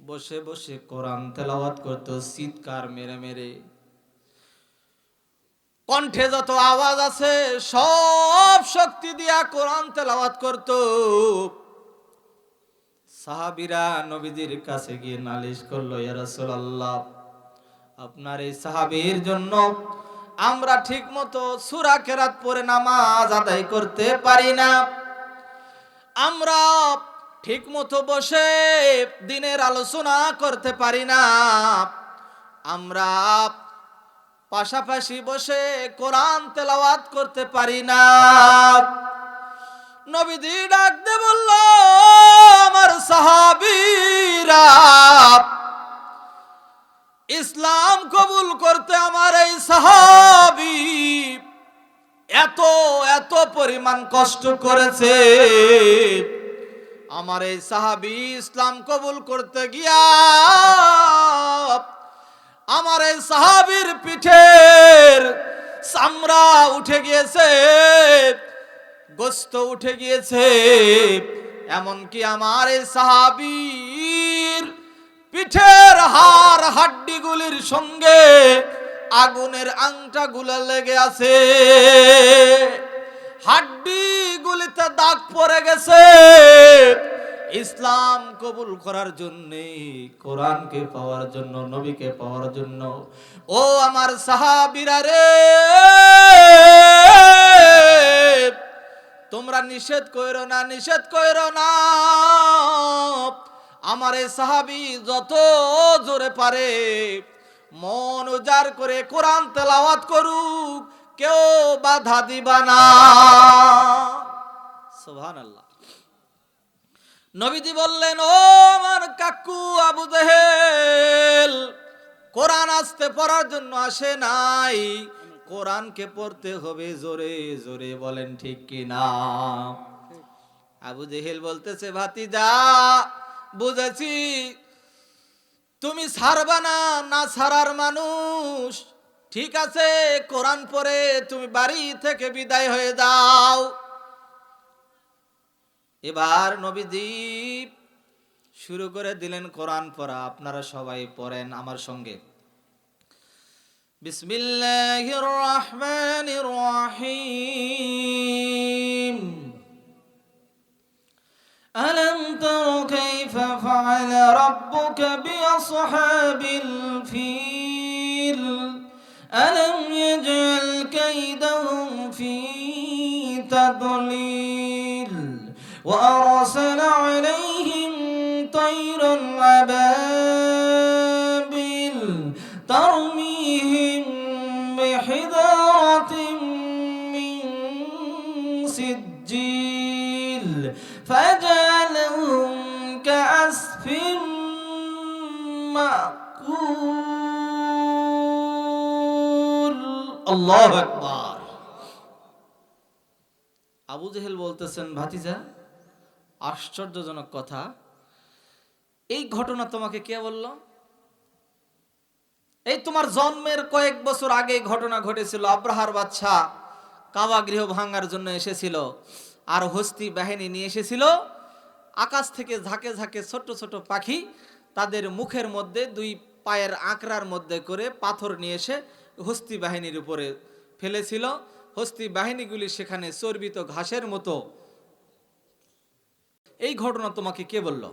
বসে বসে কোরআন তেলাওয়াত করত, চিৎকার মেরে মেরে। কণ্ঠে যত আওয়াজ আছে সব শক্তি দিয়া কোরআন তেলাওয়াত করত। সাহাবীরা নবীজির কাছে গিয়ে নালিশ করলো, ইয়া রাসূলুল্লাহ, আপনার এই সাহাবীর জন্য আমরা ঠিক মতো সূরা কেরাত পড়ে নামাজ আদায় করতে পারি না, আমরা ঠিক মতো বসে দিনের আলোচনা করতে পারি না, আমরা পাশাপাশি বসে কোরআন তেলাওয়াত করতে পারি না। নবীজি ডাক দিয়ে বলল, আমার সাহাবীরা, ইসলাম কবুল করতে আমার এই সাহাবী এত এত পরিমাণ কষ্ট করেছে, আমার এই সাহাবী ইসলাম কবুল করতে গিয়া আমার এই সাহাবীর পিঠের চামড়া উঠে গিয়েছে, গোস্ত উঠে গিয়েছে, এমনকি আমার এই সাহাবীর পিঠের হাড় হাড্ডিগুলির সঙ্গে আগুনের আংটাগুলো লেগে আছে, হাড্ডিগুলিতে দাগ পড়ে গেছে। ইসলাম কবুল করার জন্য, কোরআনকে পাওয়ার জন্য, নবীকে পাওয়ার জন্য। ও আমার সাহাবীরা রে, তোমরা তোমরা নিষেধ কইরো না, নিষেধ কইরো না। আমার এই সাহাবী যত জোরে পারে মন উজাড় করে কোরআন তেলাওয়াত করুক, কেউ বাধা দিবা না। সুবহানাল্লাহ। নবীজি বললেন, ও আমার কাকু আবু জেহেল, কোরআন আস্তে পড়ার জন্য আসে নাই, কোরআনকে পড়তে হবে জোরে জোরে, বলেন ঠিক কি না? আবু জেহেল বলতেছে, ভাতিজা বুঝেছি, তুমি ছাড়বা না, না ছাড়ার মানুষ, ঠিক আছে, কোরআন পড়ে তুমি বাড়ি থেকে বিদায় হয়ে যাও। এবার নবীজি শুরু করে দিলেন কোরআন পড়া। আপনারা সবাই পড়েন আমার সঙ্গে। বিসমিল্লাহির রহমানির রহিম। আলাম তারা কাইফা ফাআলা রাব্বুকা বিআসহাবিল ফিল আলাম ইয়াজআল কাইদাহুম ফি তাদলিল وأرسل عليهم طيرا أبابيل ترميهم بحجارة من سجيل فجعلهم كعصف مأكول الله أكبر। আবু জেহেল বলতেছেন, ভাতিজা আশ্চর্যজনক কথা, এই ঘটনা তোমাকে কে বলল? এই তোমার জন্মের কয়েক বছর আগে ঘটনা ঘটেছিল। আব্রাহার বাদশা কাবা গৃহ ভাঙার জন্য এসেছিল, আর হস্তি বাহিনী নিয়ে এসেছিল। আকাশ থেকে ঝাঁকে ঝাঁকে ছোট ছোট পাখি তাদের মুখের মধ্যে দুই পায়ের আঁকড়ার মধ্যে করে পাথর নিয়ে এসে হস্তি বাহিনীর উপরে ফেলেছিল। হস্তি বাহিনীগুলি সেখানে চর্বিত ঘাসের মতো। এই ঘটনা তোমাকে কে বলল?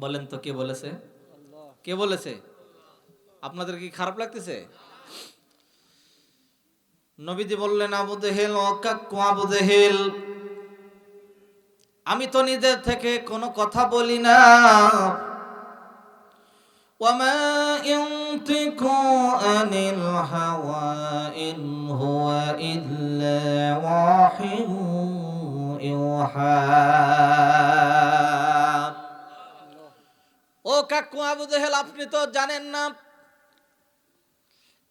বলেন তো কে বলেছে? কে বলেছে? আপনাদের কি খারাপ লাগতেছে? নবীজি বললেন, আবু জেহেল, ও কাকু আবু জেহেল, আমি তো নিজের থেকে কোনো কথা বলি না। ওয়ামা ইয়ানতিকু আনিল হাওয়া ইন হুয়া ইল্লা ওয়াহিয়ু ইউহা। ও কাকু আবু জেহেল, আপনি তো জানেন না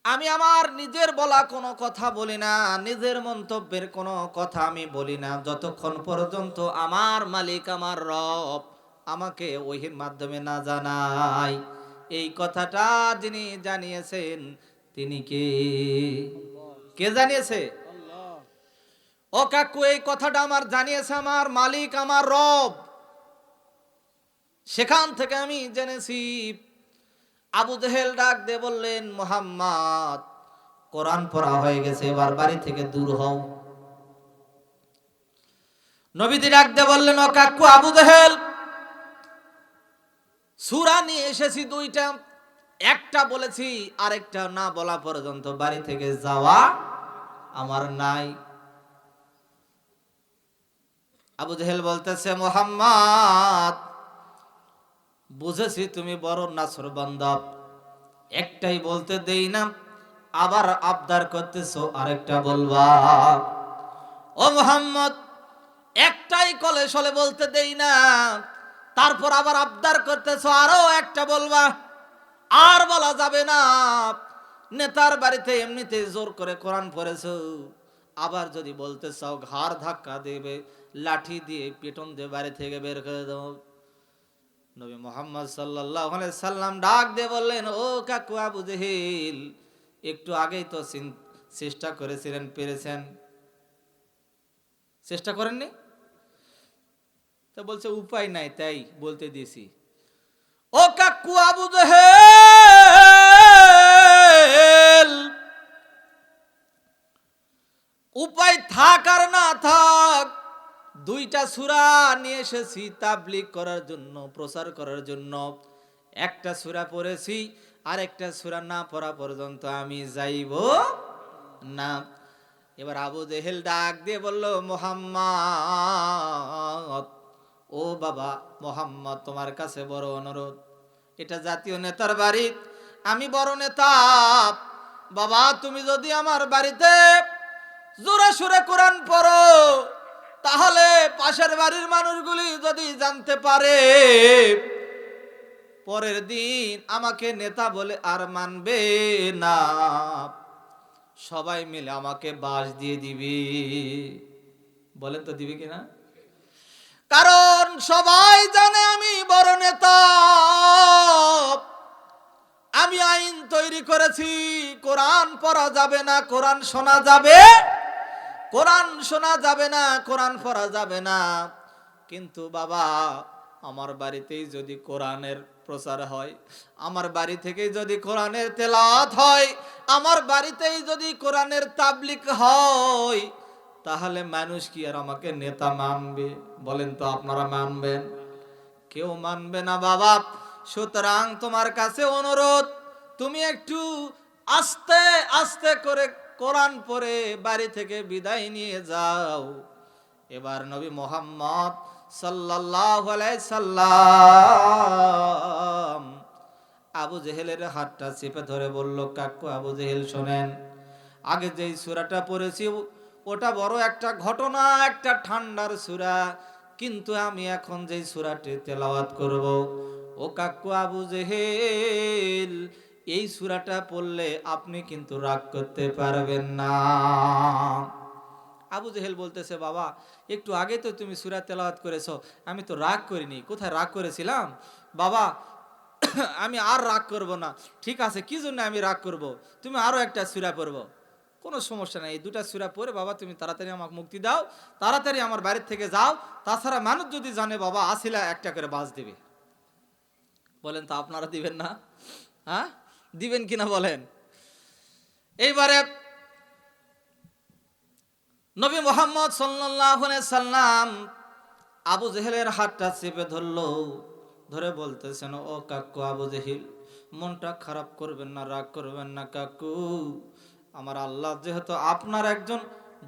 আমি আমার নিজের বলা কোনো কথা বলি না, নিজের মন্তব্যের কোনো কথা আমি বলি না যতক্ষণ পর্যন্ত আমার মালিক আমার রব আমাকে ওহির মাধ্যমে না জানায়। এই কথাটা যিনি জানিয়েছেন তিনি কে? কে জানিয়েছে? ও কাকু, এই কথাটা আমার জানিয়েছে আমার মালিক আমার রব। সেখান থেকে আমি জেনেছি। আবু জেহেল ডাক দিয়ে বললেন, মুহাম্মদ, কোরআন পড়া হয়ে গেছে, এবার বাড়ি থেকে দূর হও। নবীজি ডাক দিয়ে বললেন, ও কাকু আবু জেহেল, সূরা নিয়ে এসেছি দুইটা, একটা বলেছি, আরেকটা না বলা পর্যন্ত বাড়ি থেকে যাওয়া আমার নাই। আবু জেহেল বলতেছে, মুহাম্মদ, বুঝেছি তুমি বড় নাছরবান্দা, একটাই বলতে দেই না, আবার আবদার করতেছো আরেকটা বলবা। ও মুহাম্মদ, একটাই কলে সলে বলতে দেই না, তারপর আবার আবদার করতেছো আরো একটা বলবা, আর বলা যাবে না। নেতার বাড়িতে এমনিতে জোর করে কোরআন পড়েছো, আবার যদি বলতে চাও ঘাড় ধাক্কা দেবে, লাঠি দিয়ে পেটন দিয়ে বাড়ি থেকে বের করে দাও। নবী মুহাম্মদ সাল্লাল্লাহু আলাইহি সাল্লাম ডাক দিয়ে বললেন, ও কাকু আবু জেহেল, একটু আগেই তো চেষ্টা করেছিলেন, পেরেছেন? চেষ্টা করেননি? তো বলছে উপায় নাই তাই বলতে দিয়েছি। ও কাকু আবু জেহেল, উপায় থাক আর না থাক, দুইটা সূরা নিয়ে এসেছি তাবলীগ করার জন্য, প্রচার করার জন্য। একটা সূরা পড়েছি, আর একটা সূরা না পড়া পর্যন্ত আমি যাইব না। এবার আবু জেহেল ডাক দিয়ে বলল, মুহাম্মদ, ও বাবা মুহাম্মদ, তোমার কাছে বড় অনুরোধ, এটা জাতীয় নেতার বাড়ি, আমি বড় নেতা, বাবা তুমি যদি আমার বাড়িতে জোরে সুরে কোরআন পড়ো, তাহলে পাশের বাড়ির মানুষগুলি যদি জানতে পারে, পরের দিন আমাকে নেতা বলে আর মানবে না, সবাই মিলে আমাকে বাঁশ দিয়ে দিবে। বলেন তো দিবে কিনা? কারণ সবাই জানে আমি বড় নেতা, আমি আইন তৈরি করেছি, কোরআন পড়া যাবে না, কোরআন শোনা যাবে, কোরআন শোনা যাবে না, কোরআন পড়া যাবে না। কিন্তু বাবা আমার বাড়িতেই যদি কোরআনের প্রচার হয়, আমার বাড়ি থেকেই যদি কোরআনের তেলাওয়াত হয়, আমার বাড়িতেই যদি কোরআনের তাবলিগ হয়, তাহলে মানুষ কি আর আমাকে নেতা মানবে? বলেন তো আপনারা মানবেন? কেউ মানবে না বাবা। সুতরাং তোমার কাছে অনুরোধ, তুমি একটু আস্তে আস্তে করে কোরআন পড়ে বাড়ি থেকে বিদায় নিয়ে যাও। এবার নবী মুহাম্মদ সাল্লাল্লাহু আলাইহি সাল্লাম আবু জেহেলের হাতটা চেপে ধরে বলল, কাকু আবু জেহেল শোনেন, আগে যেই সূরাটা পড়েছি ওটা বড় একটা ঘটনা, একটা ঠান্ডার সূরা, কিন্তু আমি এখন যেই সূরাটি তেলাওয়াত করব, ও কাকু আবু জেহেল, এই সূরাটা পড়লে আপনি কিন্তু রাগ করতে পারবেন না। আবু জেহেল বলতেছে, বাবা একটু আগে তো তুমি সূরা তেলাওয়াত করেছো, আমি তো রাগ করিনি। কোথায় রাগ করেছিলাম বাবা? আমি আর রাগ করব না। ঠিক আছে, কি জন্য আমি রাগ করব? তুমি আরো একটা সূরা পড়বো, কোনো সমস্যা নাই, এই দুটা সূরা পড়ে বাবা তুমি তাড়াতাড়ি আমাকে মুক্তি দাও, তাড়াতাড়ি আমার বাড়ির থেকে যাও, তাছাড়া মানুষ যদি জানে বাবা আসিলা একটা করে বাস দিবে। বলেন তো আপনারা দিবেন না? হ্যাঁ দিবেন কিনা বলেন? এইবারে নবী মুহাম্মদ সাল্লাল্লাহু আলাইহি সাল্লাম আবু জেহেলের হাতটা চেপে ধরলো, ধরে বলতেছেন, ও কাকু আবু জেহেল, মনটা খারাপ করবেন না, রাগ করবেন না কাকু, আমার আল্লাহ যেহেতু আপনার একজন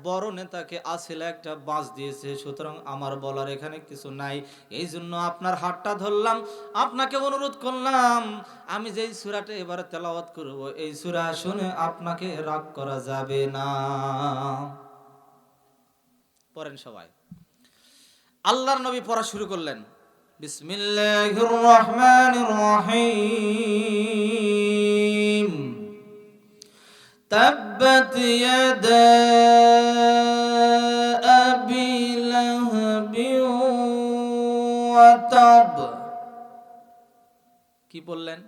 বড় নেতাকে আসলে একটা বাঁশ দিয়েছে, সুতরাং আমার বলার এখানে কিছু নাই, এই জন্য আপনার হাতটা ধরলাম, আপনাকে অনুরোধ করলাম, আমি যেই সূরাটা এবারে তেলাওয়াত করব, এই সূরা শুনে আপনাকে রাগ করা যাবে না। পড়েন সবাই। আল্লাহর নবী পড়া শুরু করলেন, বিসমিল্লাহির রহমানির রহিম, তাব্বাত ইয়াদা আবি লাহাবি ওয়া তাব। কি বললেন?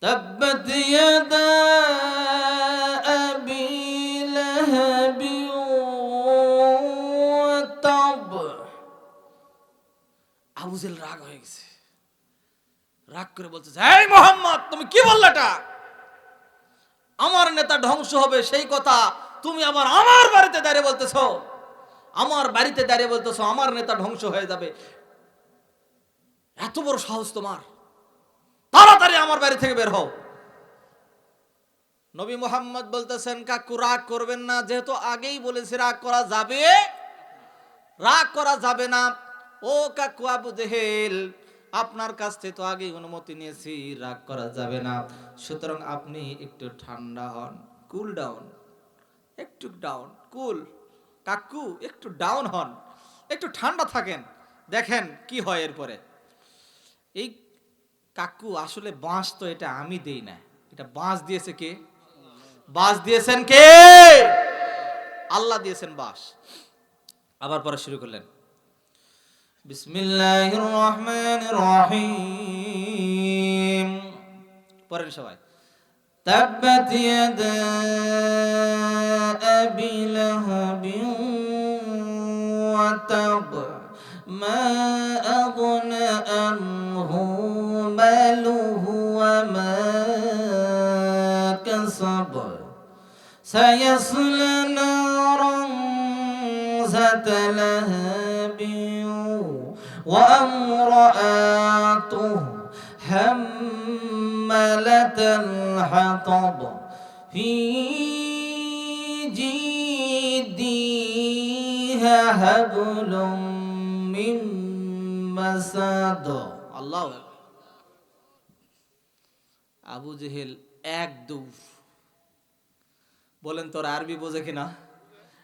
তাব্বাত ইয়াদা আবি লাহাবি ওয়া তাব। আবু জেহেল রাগ হয়ে গেছে, রাগ করে বলতেছে, এই মুহাম্মদ তুমি কি বললে? এটা আমার নেতা ধ্বংস হবে সেই কথা তুমি আবার আমার বাড়িতে দাঁড়িয়ে বলতেছো, আমার বাড়িতে দাঁড়িয়ে বলতেছো আমার নেতা ধ্বংস হয়ে যাবে, এত বড় সাহস তোমার, তাড়াতাড়ি আমার বাড়ি থেকে বের হও। নবী মুহাম্মদ বলতেছেন, কাকু রাগ করবেন না, যেহেতু আগেই বলেছি রাগ করা যাবে, রাগ করা যাবে না। ও কাকু আবু জেহেল, আপনার কাছ থেকে তো আগেই অনুমতি নিয়েছি, রাগ করা যাবে না, সুতরাং আপনি একটু ঠান্ডা হন, কুল ডাউন, একটু ডাউন কুল, কাকু একটু ডাউন হন, একটু ঠান্ডা থাকেন, দেখেন কি হয় এরপরে। এই কাকু আসলে বাঁশ তো এটা আমি দেই না, এটা বাঁশ দিয়েছে কে? বাঁশ দিয়েছেন কে? আল্লাহ দিয়েছেন বাঁশ। আবার পড়া শুরু করলেন, বিসমিল্লাহির রহমানির রহিম, পড়েন সবাই। তাব্বাত ইয়াদা আবি লাহাবি ওয়া তাব, মা আগনা আনহু মালুহু ওয়া মা কাসাব, সায়াসলা নারান যাতা লাহাবি ওয়া আমরাতুহু حملة الحطب في জিদিহা হাবলুম মিন মাসাদ। আল্লাহু আকবার। আবু জেহেল এক দৌড়। বলেন তোর আরবি বোঝে কিনা?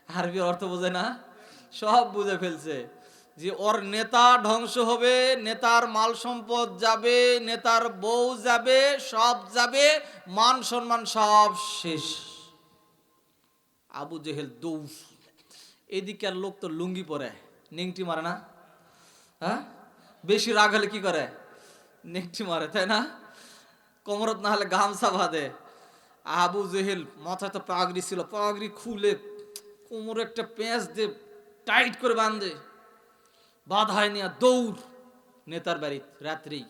আরবি অর্থ বোঝে না? সব বুঝে ফেলছে যে ওর নেতা ধ্বংস হবে, নেতার মাল সম্পদ যাবে, নেতার বউ যাবে, সব যাবে, মান সম্মান সব শেষ। আবু জেহেল দৌড়। এদিকে আর লোক তো লুঙ্গি পরে, নেংটি মারে না? হ্যাঁ, বেশি রাগ হলে কি করে? নেংটি মারে, তাই না? কোমরত না হলে গামছা বাঁধে। আবু জেহেল মাথায় তো পাগড়ি ছিল, পাগড়ি খুলে কোমরে একটা পেঁচ দিয়ে টাইট করে বাঁধে, বাধায় নিয়ে দৌড় নেতার বাড়ি রাত্রি।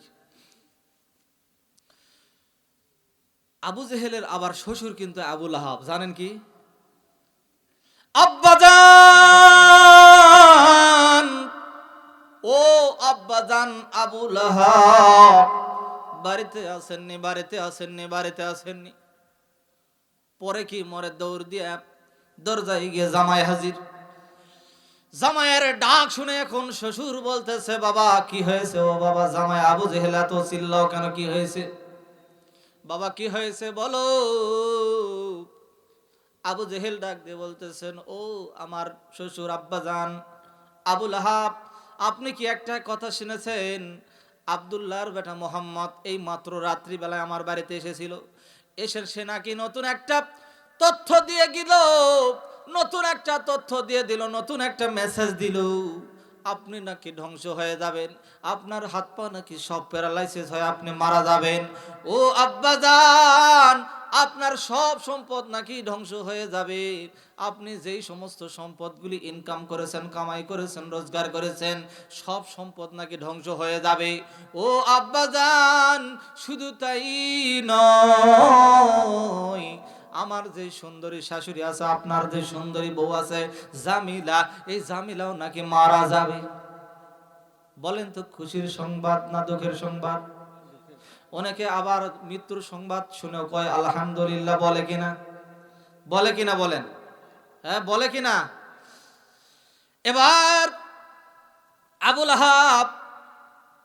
আবু জেহেলের আবার শ্বশুর কিন্তু আবু লাহাব, জানেন কি? আব্বাজান, ও আব্বাজান আবু লাহাব, বাড়িতে আসেননি, বাড়িতে আসেননি, বাড়িতে আসেননি। পরে কি মরে দৌড় দিয়ে দরজায় গিয়ে জামাই হাজির। জামাইয়ের ডাক শুনে এখন শ্বশুর বলতেছে, বাবা কি হয়েছে? ও বাবা জামাই, আবু জেহেল এত চিল্লাও কেন, কি হয়েছে? বাবা কি হয়েছে বলো। আবু জেহেল ডাক দিয়ে বলতেছেন, ও আমার শ্বশুর আব্বাজান আবু লাহাব, আপনি কি একটা কথা শুনেছেন? আব্দুল্লাহর বেটা মোহাম্মদ এই মাত্র রাত্রিবেলায় আমার বাড়িতে এসেছিল। এসে সে নাকি নতুন একটা তথ্য দিয়ে গেল, নতুন একটা তথ্য দিয়ে দিল, নতুন একটা মেসেজ দিল। আপনি নাকি ধ্বংস হয়ে যাবেন, আপনার হাত পা নাকি সব প্যারালাইসিস হয়ে আপনি মারা যাবেন। ও আব্বাজান, আপনার সব সম্পদ নাকি ধ্বংস হয়ে যাবে। আপনি যেই সমস্ত সম্পদগুলি ইনকাম করেছেন, কামাই করেছেন, রোজগার করেছেন, সব সম্পদ নাকি ধ্বংস হয়ে যাবে। ও আব্বাজান, শুধু তাই নয়, আমার যে সুন্দরী শাশুড়ি আছে, আপনার যে সুন্দরী বউ আছে জামিলা, এই জামিলাও নাকি মারা যাবে। বলেন তো খুশির সংবাদ না দুঃখের সংবাদ? অনেকে আবার মৃত্যুর সংবাদ শুনে কয় আলহামদুলিল্লাহ, বলে কিনা? বলে কিনা বলেন? হ্যাঁ, বলে কিনা? এবার আবু লাহাব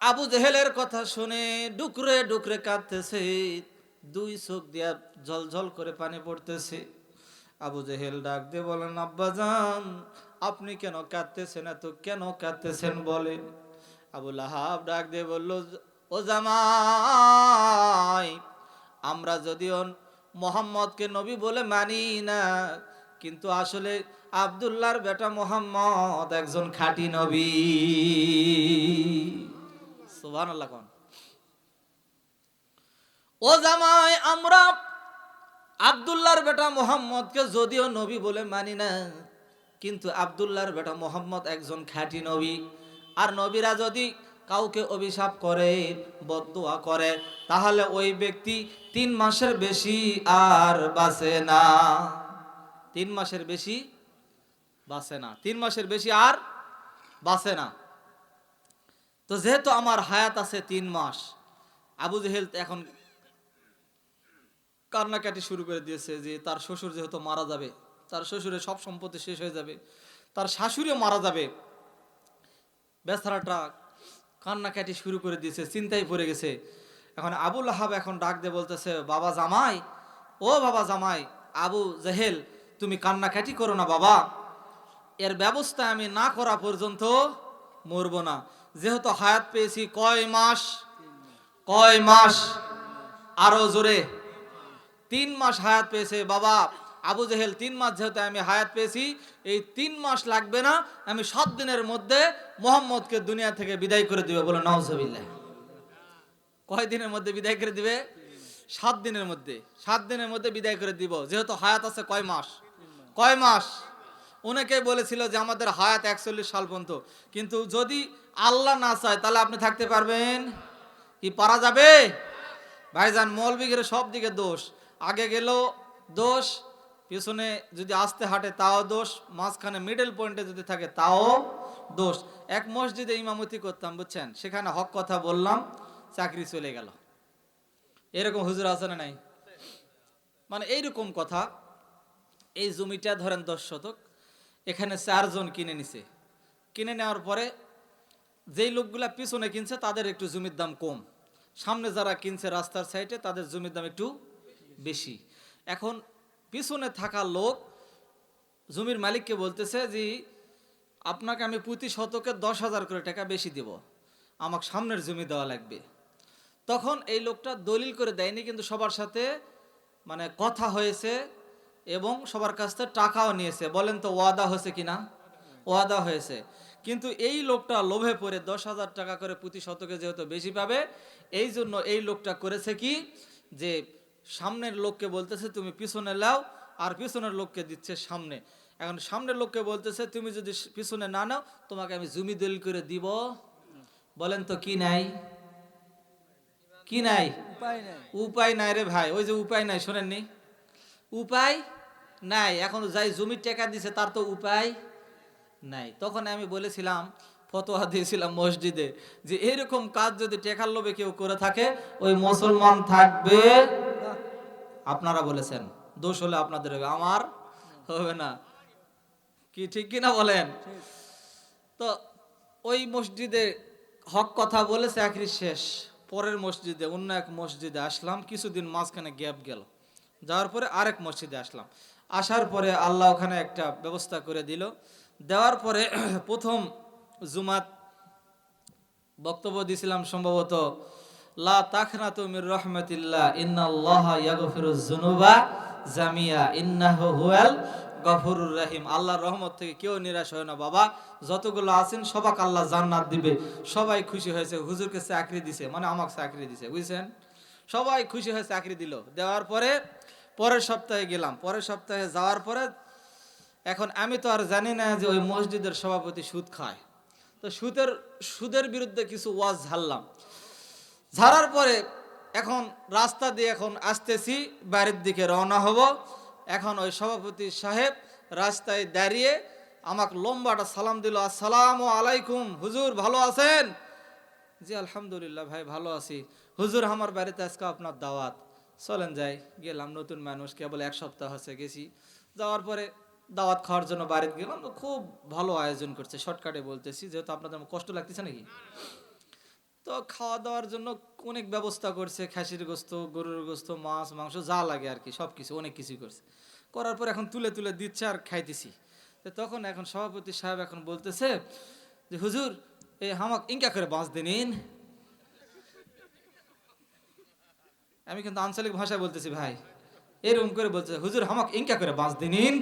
আবু জেহেলের কথা শুনে ডুকরে ডুকরে কাঁদতেছে, দুই চোখ দিয়া ঝলঝল করে পানি পড়তেছে। আবু জেহেল ডাক দিয়ে বলেন, আব্বাজান আপনি কেন কাঁদতেছেন, এত কেন কাঁদতেছেন বলেন। আবু লাহাব ডাক দিয়ে বলল, ও জামাই, আমরা যদিও মোহাম্মদকে নবী বলে মানি না, কিন্তু আসলে আব্দুল্লাহর বেটা মোহাম্মদ একজন খাঁটি নবী। সুবহানাল্লাহ কোন। ও জামাই, আমরা আব্দুল্লাহর বেটা মোহাম্মদকে যদিও নবী বলে মানি না, কিন্তু আব্দুল্লাহর বেটা মোহাম্মদ একজন খাঁটি নবী। আর নবীরা যদি কাউকে অভিশাপ করে, বদদুয়া করে, তাহলে ওই ব্যক্তি 3 মাসের বেশি আর বাঁচে না। 3 মাসের বেশি বাঁচে না, 3 মাসের বেশি আর বাঁচে না। তো যেহেতু আমার হায়াত আছে 3 মাস, আবু জেহেল এখন কান্নাকাটি শুরু করে দিয়েছে যে তার শ্বশুর যেহেতু মারা যাবে, তার শ্বশুরের সব সম্পত্তি শেষ হয়ে যাবে, তার শাশুড়িও মারা যাবে। বেচারাটা কান্নাকাটি শুরু করে দিয়েছে, চিন্তায় পড়ে গেছে। এখন আবু লাহাব এখন ডাক দিয়ে বলতেছে, বাবা জামাই, ও বাবা জামাই আবু জেহেল, তুমি কান্নাকাটি করো না বাবা, এর ব্যবস্থা আমি না করা পর্যন্ত মরব না। যেহেতু হায়াত পেয়েছি কয় মাস, কয় মাস, আরো জোরে 3 মাস হায়াত পেয়েছে বাবা আবু জেহেল। 3 মাস যেহেতু আমি হায়াত পেয়েছি, এই 3 মাস লাগবে না, আমি 7 দিনের মধ্যে মোহাম্মদকে দুনিয়া থেকে বিদায় করে দিবে। বলে নাউজুবিল্লাহ। কয় দিনের মধ্যে বিদায় করে দিবে? 7 দিনের মধ্যে। 7 দিনের মধ্যে বিদায় করে দিব, যেহেতু হায়াত আছে কয় মাস, কয় মাস। অনেকে বলেছিল যে আমাদের হায়াত 41 সাল পর্যন্ত, কিন্তু যদি আল্লাহ না চায় তাহলে আপনি থাকতে পারবেন কি? পারা যাবে? ভাইজান, মৌলবীগের সব দিকে দোষ, আগে গেলেও দোষ, পিছনে যদি আস্তে হাঁটে তাও দোষ, মাঝখানে মিডল পয়েন্টে যদি থাকে তাও দোষ। এক মসজিদে ইমামতি করতাম, বুঝছেন, সেখানে হক কথা বললাম, চাকরি চলে গেল। এরকম হুজুর আছে না নাই? মানে এইরকম কথা। এই জমিটা ধরেন 10 শতক, এখানে 4 জন কিনে নিছে। কিনে নেওয়ার পরে যেই লোকগুলা পিছনে কিনছে তাদের একটু জমির দাম কম, সামনে যারা কিনছে রাস্তার সাইডে তাদের জমির দাম একটু বেশি। এখন পিছনে থাকা লোক জমির মালিককে বলতেছে যে আপনাকে আমি প্রতি শতকে 10,000 করে টাকা বেশি দিব, আমাকে সামনের জমি দেওয়া লাগবে। তখন এই লোকটা দলিল করে দেয়নি, কিন্তু সবার সাথে মানে কথা হয়েছে এবং সবার কাছ থেকে টাকাও নিয়েছে। বলেন তো ওয়াদা হয়েছে কিনা? ওয়াদা হয়েছে। কিন্তু এই লোকটা লোভে পড়ে 10,000 টাকা করে প্রতি শতকে যেহেতু বেশি পাবে, এই জন্য এই লোকটা করেছে কি, যে সামনের লোককে বলতেছে তুমি পিছনে লাও, আর পিছনের লোককে দিচ্ছে সামনে। এখন সামনের লোককে বলতেছে তুমি যদি পিছনে না নাও তোমাকে আমি জমি দলিল করে দিব। বলেন তো কি নাই? কি নাই? উপায় নাই রে ভাই। ওই যে উপায় নাই, শোনেননি? উপায় নাই। এখন যাই জমির টাকা দিছে তার তো উপায় নাই। তখন আমি বলেছিলাম, ফতোয়া দিয়েছিলাম মসজিদে, যে এরকম কাজ যদি টাকার লোভে কেউ করে থাকে ওই মুসলমান থাকবে। আপনারা বলেছেন দোষ হলে আপনাদের হবে, আমার হবে না। কি ঠিক কিনা বলেন? তো ওই মসজিদে হক কথা বলে চাকরি শেষ। পরের মসজিদে অন্য এক মসজিদে আসলাম, কিছুদিন মাঝখানে গ্যাপ গেল। যাওয়ার পরে আরেক মসজিদে আসলাম। আসার পরে আল্লাহ ওখানে একটা ব্যবস্থা করে দিল। দেওয়ার পরে প্রথম জুমাত বক্তব্য দিয়েছিলাম সম্ভবত, লা তাখনাতু মির রাহমাতিল্লাহ ইন্নাল্লাহা ইয়াগফিরুয যুনুবা জামিয়া ইন্নাহু হুয়াল গফুরুর রহিম। আল্লাহর রহমত থেকে কেউ নিরাশ হয় না বাবা, যতগুলো আছেন সবাইকে আল্লাহ জান্নাত দিবে। সবাই খুশি হয়েছে, হুজুরকে চাকরি দিছে, মানে আমাকে চাকরি দিছে, বুঝছেন? সবাই খুশি হয়ে চাকরি দিল। দেওয়ার পরে পরের সপ্তাহে গেলাম। পরের সপ্তাহে যাওয়ার পরে এখন আমি তো আর জানি না যে ওই মসজিদের সভাপতি সুদ খায়। তো সুদের বিরুদ্ধে কিছু ওয়াজ ঝাড়লাম। ঝাড়ার পরে এখন রাস্তা দিয়ে এখন আসতেছি, বাড়ির দিকে রওনা হব। এখন ওই সভাপতি সাহেব রাস্তায় দাঁড়িয়ে আমাকে লম্বাটা সালাম দিল, আসসালামু আলাইকুম হুজুর, ভালো আছেন? জি আলহামদুলিল্লাহ ভাই ভালো আছি। হুজুর আমার বাড়িতে আজকে আপনার দাওয়াত, চলেন যাই। গেলাম, নতুন মানুষ, কেবল 1 সপ্তাহ হচ্ছে গেছি। যাওয়ার পরে দাওয়াত খাওয়ার জন্য বাড়িতে গেলাম। তো খুব ভালো আয়োজন করছে, শর্টকাটে বলতেছি যেহেতু আপনাদের কষ্ট লাগতেছে নাকি। তো খাওয়া দাওয়ার জন্য অনেক ব্যবস্থা করছে, খাসির গোস্ত, গরুর গোস্ত, মাছ, মাংস যা লাগে আর কি, সব কিছু অনেক কিছুই করছে। করার পর এখন তুলে তুলে দিচ্ছে আর খাইতেছি। তো তখন এখন সভাপতি সাহেব এখন বলতেছে যে হুজুর এই হামাক ইনকা করে বাঁচ দিন। আমি কিন্তু আঞ্চলিক ভাষায় বলতেছি ভাই, এরকম করে বলছে হুজুর হামাক ইনকা করে বাঁচ দিন।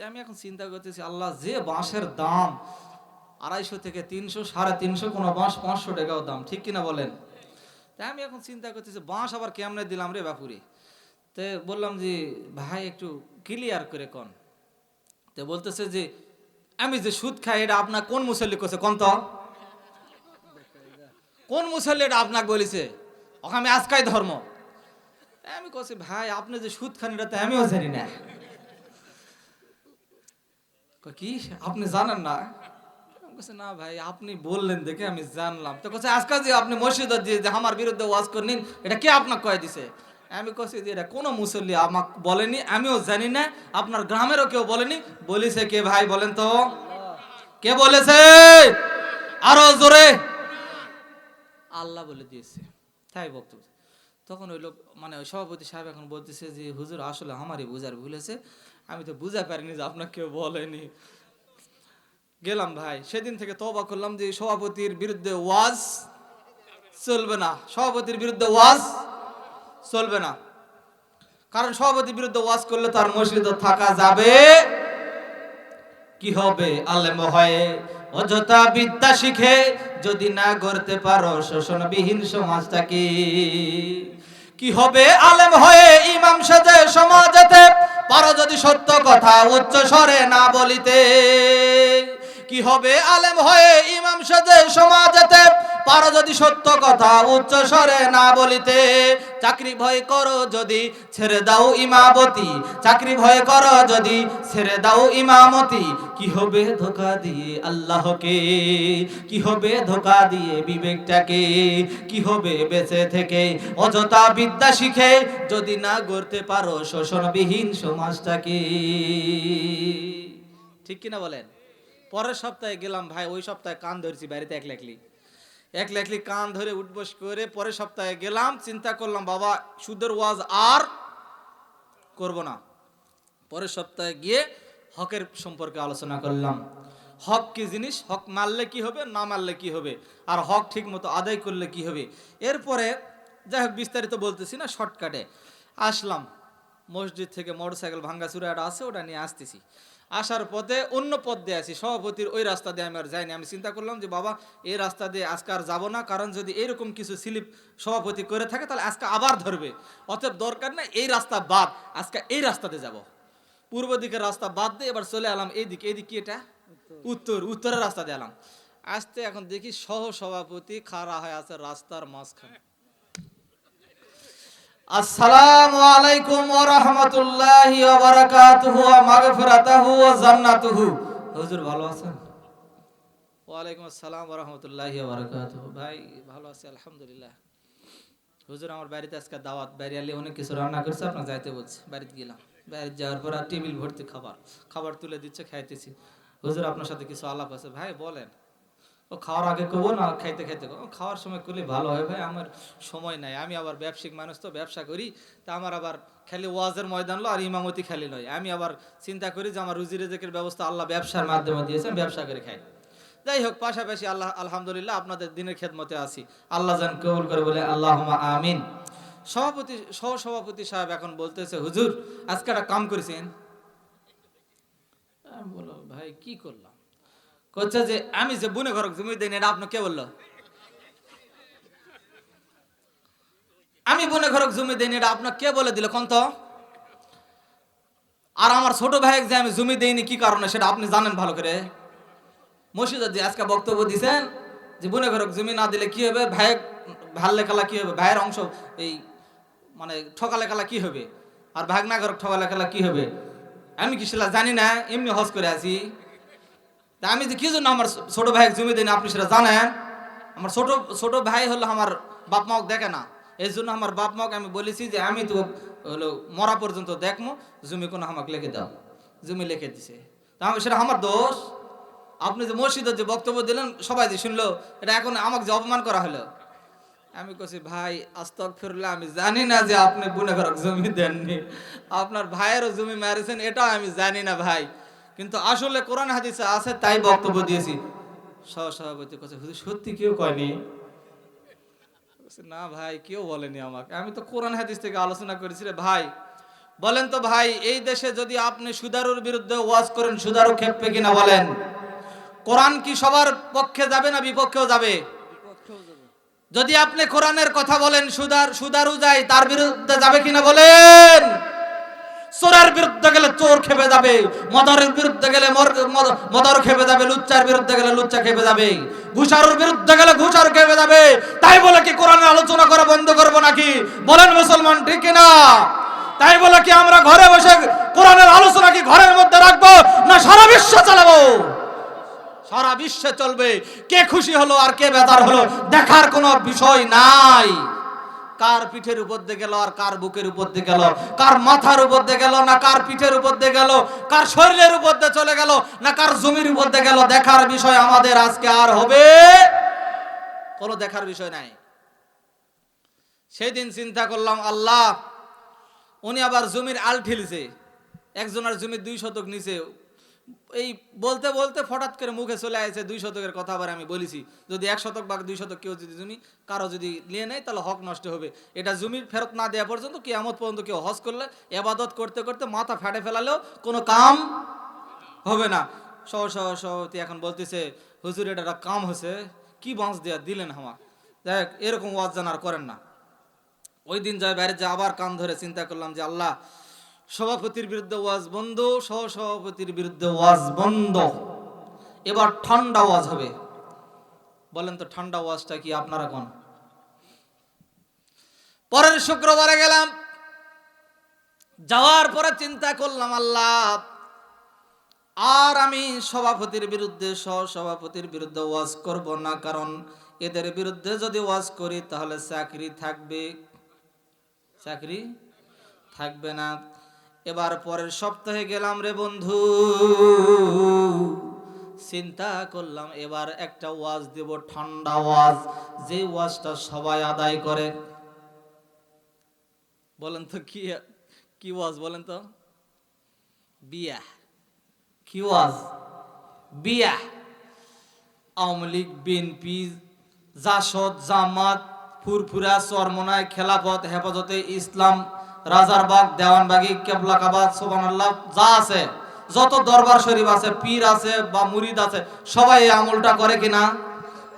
আমি এখন চিন্তা করতেছি, আল্লাহ যে বাঁশের দাম 250 থেকে 300, 350, কোনো বাঁশ 500 টাকাও দাম, ঠিক কিনা বলেন? তাই আমি এখন চিন্তা করতেছি বাঁশ আবার কেমনে দিলাম রে বাপুরে। তো বললাম যে ভাই একটু ক্লিয়ার করে কন। তো বলতেছে যে আমি যে সুদ খাই এটা আপনার কোন মুসল্লি করছে কোন তো? কোন মুসল্লি এটা আপনাকে বলেছে? আমি আজকাই ধর্ম। আমি কছি ভাই আপনি যে সুদ খান এটা তো আমিও জানি না। কি আপনি জানেন না? না ভাই আপনি বললেন দেখে আমি জানলাম। তো কছে আজকাল যে আপনি মসজিদে যে আমার বিরুদ্ধে ওয়াজ করলেন এটা কে আপনাকে কয়ে দিছে? আমি কছি যে এটা কোনো মুসল্লি আমাকে বলেনি, আমিও জানি না, আপনার গ্রামেরও কেউ বলেনি। বলেছে কে ভাই বলেন তো? কে বলেছে? আরো জোরে। আল্লাহ বলে দিয়েছে, তাই বক্তব্য। তখন ওই লোক মানে ওই সভাপতি সাহেব এখন বলতেছে যে হুজুর আসলে আমারই বুঝার ভুল হয়েছে, আমি তো বুঝা পারিনি যে আপনাকে কেউ বলেনি। গেলাম ভাই, সেদিন থেকে তওবা করলাম যে সভাপতির বিরুদ্ধে ওয়াজ চলবে না, সভাপতির বিরুদ্ধে ওয়াজ চলবে না। কারণ সভাপতির বিরুদ্ধে ওয়াজ করলে তার মসজিদে থাকা যাবে কি হবে? আলেম হয়ে অযথা বিদ্যা শিখে যদি না গড়তে পারো শোষণবিহীন সমাজটাকে, কি হবে? আলেম হয়ে ইমাম সাজে সমাজেতে পারো যদি সত্য কথা উচ্চ স্বরে না বলিতে, কি হবে আলেম হয়ে ইমাম সাজে সমাজেতে, পারো যদি সত্য কথা উচ্চ স্বরে না বলিতে। চাকরি ভয় করো যদি ছেড়ে দাও ইমামতি, চাকরি ভয় করো যদি ছেড়ে দাও ইমামতি। কি হবে ধোঁকা দিয়ে আল্লাহকে, কি হবে ধোঁকা দিয়ে বিবেকটাকে, কি হবে বেঁচে থেকে অযথা বিদ্যা শিখে যদি না গড়তে পারো শোষণবিহীন সমাজটাকে। ঠিক কিনা বলেন? পরের সপ্তাহে গেলাম ভাই, ওই সপ্তাহে কান ধরেছি বাড়িতে এক লেখলি কান ধরে উঠবস করে পরের সপ্তাহে গেলাম, চিন্তা করলাম বাবা সুদের ওয়াজ আর করব না। পরের সপ্তাহে গিয়ে হকের সম্পর্কে আলোচনা করলাম। হক কি জিনিস, হক মারলে কি হবে, না মারলে কি হবে, আর হক ঠিক মতো আদায় করলে কি হবে। এরপরে যাই হোক বিস্তারিত বলতেছি না, শর্টকাটে আসলাম। মসজিদ থেকে মোটরসাইকেল ভাঙ্গাচুরা একটা আছে, ওটা নিয়ে আসতেছি। আসার পথে অন্য পথ দিয়ে আসি, সভাপতির ওই রাস্তা দিয়ে আমি আর যাইনি। আমি চিন্তা করলাম যে বাবা এই রাস্তা দিয়ে আজকে আর যাবো না, কারণ যদি এইরকম কিছু স্লিপ সভাপতি করে থাকে তাহলে আজকে আবার ধরবে। অতএব দরকার নেই, এই রাস্তা বাদ, আজকে এই রাস্তাতে যাব। পূর্ব দিকের রাস্তা বাদ দিয়ে এবার চলে এলাম এইদিকে। এইদিকে এটা উত্তরের রাস্তা দিয়ে এলাম। আসতে এখন দেখি সহ সভাপতি খাড়া হয়ে আছে রাস্তার মাঝখানে। আসসালামু আলাইকুম ওয়া রাহমাতুল্লাহি ওয়া বারাকাতুহু ওয়া মাগফিরাতুহু ওয়া জান্নাতুহু। হুজুর ভালো আছেন? ওয়া আলাইকুম আসসালাম ওয়া রাহমাতুল্লাহি ওয়া বারাকাতুহু। ভাই ভালো আছি আলহামদুলিল্লাহ। হুজুর আমার বাড়িতে আজকে দাওয়াত, বাইরে আলি অনেক কিছু রান্না করছে, আপনাকে যাইতে বলছে। বাড়িতে গেলাম, বাড়িতে যাওয়ার পর টেবিল ভর্তি খাবার তুলে দিচ্ছে, খাইতেছি। হুজুর আপনার সাথে কিছু আলাপ আছে। ভাই বলেন। ও খাওয়ার আগে কবো না খাইতে খাইতে কবো? খাওয়ার সময় করলে ভালো হয় ভাই, আমার সময় নাই। আমি আবার ব্যবসায়িক মানুষ, তো ব্যবসা করি, তা আমার আবার খালি ওয়াজের ময়দান লো আর ইমামতি খালি নয়। আমি আবার চিন্তা করি যে আমার রুজি রেজেকের ব্যবস্থা আল্লাহ ব্যবসার মাধ্যমে দিয়েছেন, ব্যবসা করে খাই। যাই হোক, পাশাপাশি আল্লাহ আলহামদুলিল্লাহ আপনাদের দিনের খেদমতে আছি। আল্লাহ যেন কবুল করে বলে আল্লাহুম্মা আমিন। সহসভাপতি সাহেব এখন বলতেছে হুজুর আজকে একটা কাম করেছেন। আমি বললাম ভাই কি করলাম? কচ্ছে যে আমি যে বুনে ঘরক জমি দেই না, এটা আপনি কে বললো? আমি বুনে ঘরক জমি দেই না, এটা আপনার কে বলে দিল কোন তো? আর আমার ছোট ভাই যে আমি জমি দেইনি কি কারণে সেটা আপনি জানেন ভালো করে। মসজিদে যে আজকে বক্তব্য দিছেন যে বুনে ঘরক জমি না দিলে কি হবে, ভাই ভাল্লে খেলা কি হবে, ভাইয়ের অংশ এই মানে ঠকালে খেলা কি হবে, আর ভাগনা ঘরক ঠকালে খেলা কি হবে, আমি কি সেটা জানি না? এমনি হজ করে আছি। তা আমি যে কি জন্য আমার ছোট ভাই জমি দেয় না আপনি সেটা জানেন? আমার ছোট ভাই হলো আমার বাপ মাও দেখে না, এই জন্য আমার বাপ মাকে আমি বলেছি যে আমি তো হলো মরা পর্যন্ত দেখবো, জমি কোনো আমাকে লিখে দাও। জমি লিখে দিছে, তা আমি সেটা আমার দোষ? আপনি যে মসজিদে যে বক্তব্য দিলেন সবাই যে শুনলো, এটা এখন আমাকে যে অপমান করা হলো। আমি কইছি ভাই আস্তাগফিরুল্লাহ, আমি জানি না যে আপনি বুনে ঘরক জমি দেননি, আপনার ভাইয়েরও জমি মারিছেন এটাও আমি জানি না ভাই, কিন্তু আসলে কোরআন হাদিসে আছে তাই বক্তব্য দিয়েছি। সহসভাপতি কাছে হুজুর সত্যি কেউ কয়নি? না ভাই কেউ বলেনি আমাকে, আমি তো কোরআন হাদিস থেকে আলোচনা করেছি রে ভাই। বলেন তো ভাই, এই দেশে যদি আপনি সুদারুর বিরুদ্ধে ওয়াজ করেন সুদারু খেপবে কিনা বলেন? কোরআন কি সবার পক্ষে যাবে না বিপক্ষেও যাবে? যদি আপনি কোরআনের কথা বলেন সুদারু যায়, তার বিরুদ্ধে যাবে কিনা বলেন? চোরের বিরুদ্ধে গেলে চোর খেপে যাবে, মদরের বিরুদ্ধে গেলে মদর খেপে যাবে, লুচ্চার বিরুদ্ধে গেলে লুচ্চা খেপে যাবে, ঘুষারুর বিরুদ্ধে গেলে ঘুষার খেপে যাবে। তাই বলে কি কোরআনের আলোচনা করা বন্ধ করবো নাকি? বলেন মুসলমান ঠিক না? তাই বলে কি আমরা ঘরে বসে কোরআনের আলোচনা কি ঘরের মধ্যে রাখবো, না সারা বিশ্ব চালাবো? সারা বিশ্বে চলবে। কে খুশি হলো আর কে বেজার হলো দেখার কোনো বিষয় নাই। কার পিঠের উপর দিয়ে গেল আর কার বুকের উপর দিয়ে গেল, কার মাথার উপর দিয়ে গেল না কার পিঠের উপর দিয়ে গেল, কার শরীরের উপর দিয়ে চলে গেল না কার জমির উপর দিয়ে গেল, দেখার বিষয় আমাদের আজকে আর হবে কোনো দেখার বিষয় নাই। সেই দিন চিন্তা করলাম আল্লাহ, উনি আবার জমির আল ঠিলছে, একজনের জমি 2 শতক নিচে। এই বলতে বলতে হঠাৎ করে মুখে চলে আসছে 2 শতকের কথা। আবার আমি বলেছি যদি 1 শতক বা 2 শতক কেউ যদি জমি কারো যদি নিয়ে নেয় তাহলে হক নষ্ট হবে। এটা জমির ফেরত না দেওয়া পর্যন্ত কিয়ামত পর্যন্ত কেউ হজ করলে ইবাদত করতে করতে মাথা ফাটে ফেলালেও কোনো কাম হবে না। সভাপতি এখন বলতেছে হুজুর এটা একটা কাম হয়েছে, কি বাঁশ দেওয়া দিলেন আমার, দেখ এরকম ওয়াজ জানার করেন না। ওই দিন যায় বাইরে যা আবার কান ধরে চিন্তা করলাম যে আল্লাহ, সভাপতির বিরুদ্ধে ওয়াজ বন্ধ, সহসভাপতির বিরুদ্ধে ওয়াজ বন্ধ, এবার ঠান্ডা ওয়াজ হবে। বলেন তো ঠান্ডা ওয়াজটা কি আপনারা কোন? পরের শুক্রবারে গেলাম, যাওয়ার পরে চিন্তা করলাম আল্লাহ আর আমি সভাপতির বিরুদ্ধে সহ সভাপতির বিরুদ্ধে ওয়াজ করব না, কারণ এদের বিরুদ্ধে যদি ওয়াজ করি তাহলে চাকরি থাকবে, চাকরি থাকবে না। এবার পরের সপ্তাহে গেলাম রে বন্ধু, চিন্তা করলাম এবার একটা ওয়াজ দেব, ঠান্ডা ওয়াজ, যে ওয়াজটা সবাই আদায় করে। বলেন তো কি কি ওয়াজ বলেন তো? বিয়া। কি ওয়াজ? বিয়া। আওয়ামী লীগ, বিএনপি, জাসদ, জামাত, ফুরফুরা, চরমনায়, খেলাফত, হেফাজতে ইসলাম, রাজারবাগ, দেওয়ানবাগি, কেবলাকাবাদ, সুবহানাল্লাহ, যা আছে, যত দরবার শরীফ আছে, পীর আছে বা মুরিদ আছে, সবাই এই আমলটা করে কিনা?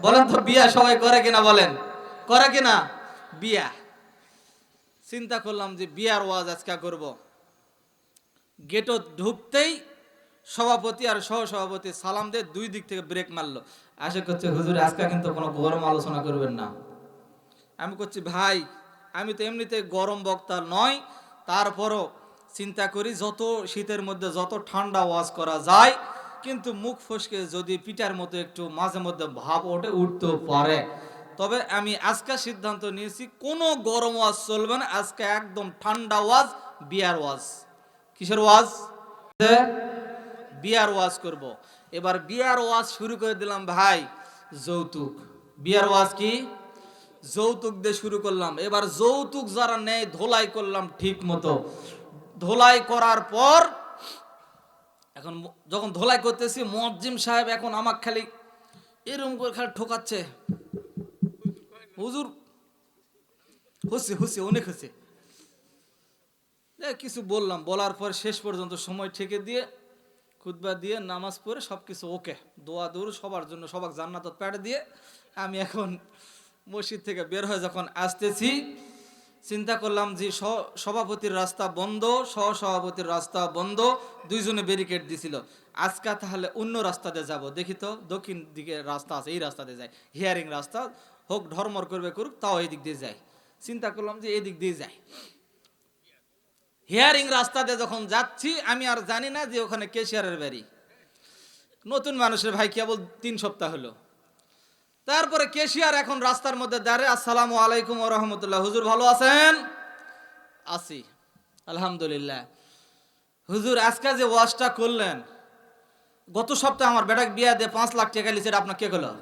বলেন তো বিয়া সবাই করে কিনা? বলেন করে কিনা? বিয়া। চিন্তা করলাম যে বিয়ার ওয়াজ আজকে করব। গেটও ঢুকতেই সভাপতি আর সহ সভাপতি সালাম দিয়ে দুই দিক থেকে ব্রেক মারলো। আশা করছে হুজুর আজকে কিন্তু কোনো গরম আলোচনা করবেন না। আমি করছি ভাই আমি তো এমনিতে গরম বক্তা নয়, তারপরও চিন্তা করি যত শীতের মধ্যে যত ঠান্ডা ওয়াজ করা যায়, কিন্তু মুখ ফসকে যদি পিটার মতো একটু মাঝে মধ্যে ভাব ওঠে, উঠতেও পারে। তবে আমি আজকে সিদ্ধান্ত নিয়েছি কোনো গরম ওয়াজ চলবে না, আজকে একদম ঠান্ডা ওয়াজ, বিয়ার ওয়াজ। কিসের ওয়াজ? বিয়ার ওয়াজ করব। এবার বিয়ার ওয়াজ শুরু করে দিলাম ভাই, যৌতুক। বিয়ার ওয়াজ কি? যৌতুক দিয়ে শুরু করলাম। এবার যৌতুক যারা নেয় ধোলাই করলাম ঠিক মতো। ধোলাই করার পর এখন যখন ধোলাই করতেছি, মুয়াজ্জিম সাহেব এখন আমাকে খালি এরকম করে খালি ঠোকাচ্ছে, হুজুর হচ্ছে হচ্ছে অনেক হচ্ছে। কিছু বললাম, বলার পর শেষ পর্যন্ত সময় ঠেকে দিয়ে খুতবা দিয়ে নামাজ পড়ে সবকিছু ওকে, দোয়া দৌড় সবার জন্য, সবার জান্নাত প্যাড়ে দিয়ে আমি এখন মসজিদ থেকে বের হয়ে যখন আসতেছি, চিন্তা করলাম যে সভাপতির রাস্তা বন্ধ, সহ সভাপতির রাস্তা বন্ধ, দুইজনে ব্যারিকেড দিছিল। আজকে তাহলে অন্য রাস্তাতে যাব, দেখি তো দক্ষিণ দিকে রাস্তা আছে, এই রাস্তাতে যাই, হিয়ারিং রাস্তা হোক, ধর্মর করবে করুক, তাও এই দিক দিয়ে যাই। চিন্তা করলাম যে এই দিক দিয়ে যাই। হিয়ারিং রাস্তাতে যখন যাচ্ছি আমি আর জানি না যে ওখানে কেশিয়ারের বাড়ি। নতুন মানুষের ভাই কেবল 3 সপ্তাহ হলো। তারপরে কেশিয়ার এখন রাস্তার মধ্যে দাঁড়ে, আসসালামু আলাইকুম ওয়া রাহমাতুল্লাহ, হুজুর ভালো আছেন? আছি আলহামদুলিল্লাহ। হুজুর আজকে যে ওয়াজটা করলেন, গত সপ্তাহে আমার বেটাক বিয়া দিয়ে 5 লাখ টাকা লিছে, আপনার কে হলো?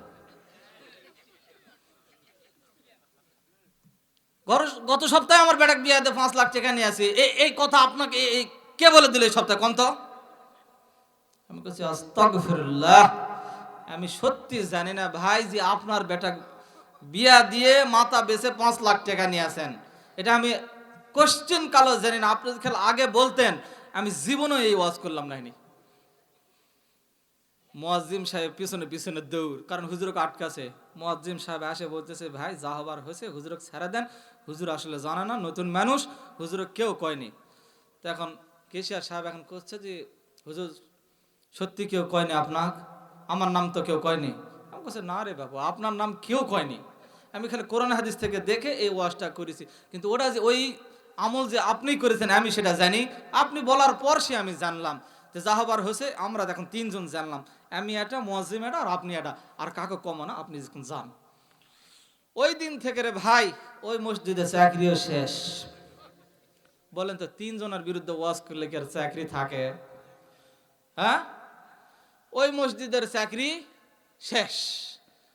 গত সপ্তাহে আমার বেটাক বিয়া দিয়ে 5 লাখ টাকা নিয়ে আসি, এই কথা আপনাকে কে বলে দিল এই সপ্তাহে কোন তো? আমি বলছি আস্তাগফিরুল্লাহ, আমি সত্যি জানি না ভাই যে আপনার বেটা বিয়া দিয়ে মাথা বেচে 5 লাখ টাকা নিয়ে আসেন, এটা আমি কোশ্চেন কালো জানি না। আপনি খেল আগে বলতেন আমি জীবনে এই ওয়াজ করলাম নাইনি। মুয়াজ্জিম সাহেব পিছনে পিছনে দৌড়, কারণ হুজুরকে আটকাছে। মুয়াজ্জিম সাহেব আসে বলতেছে ভাই যা হবার হয়েছে হুজুরকে ছেড়ে দেন, হুজুর আসলে জানে না, নতুন মানুষ, হুজুরকে কেউ কয়নি। তো এখন কেশিয়ার সাহেব এখন করছে যে হুজুর সত্যি কেউ কয়নি আপনার? আমার নাম তো কেউ কয়নি। আমি বলছি না রে বাবু, আপনার নাম কেউ কয়নি, আমি খালি কোরআন হাদিস থেকে দেখে এই ওয়াজটা করেছি, কিন্তু ওটা যে ওই আমল যে আপনি করেছেন আমি সেটা জানি, আপনি বলার পর সে আমি জানলাম যে যা হবার হয়েছে। আমরা এখন 3 জন জানলাম, আমি এটা, মুয়াজ্জিম এটা, আর আপনি এটা, আর কাকে কমো না, আপনি যখন যান। ওই দিন থেকে রে ভাই ওই মসজিদে চাকরিও শেষ। বলেন তো 3 জনের বিরুদ্ধে ওয়াজ করলে কি আর চাকরি থাকে? হ্যাঁ, ওই মসজিদের চাকরি শেষ।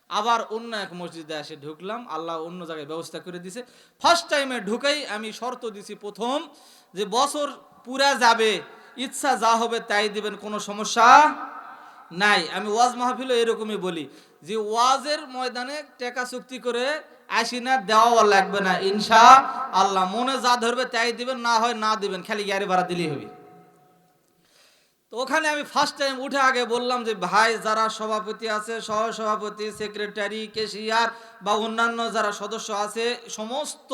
আবার অন্য এক মসজিদে এসে ঢুকলাম, আল্লাহ অন্য জায়গায় ব্যবস্থা করে দিছে। ফার্স্ট টাইমে ঢুকাই আমি শর্ত দিছি প্রথম যে বছর পুরা যাবে, ইচ্ছা যা হবে তাই দিবেন, কোনো সমস্যা নাই। আমি ওয়াজ মাহফিলে এরকমই বলি যে ওয়াজের ময়দানে টাকা চুক্তি করে আসি না, দেওয়া লাগবে না, ইনশাআল্লাহ মনে যা ধরবে তাই দিবেন, না হয় না দিবেন, খালি গাড়ি ভাড়া দিলেই হবে। তো ওখানে আমি ফার্স্ট টাইম উঠে আগে বললাম যে ভাই, যারা সভাপতি আছে, সহসভাপতি, সেক্রেটারি, ক্যাশিয়ার বা অন্যান্য যারা সদস্য আছে, সমস্ত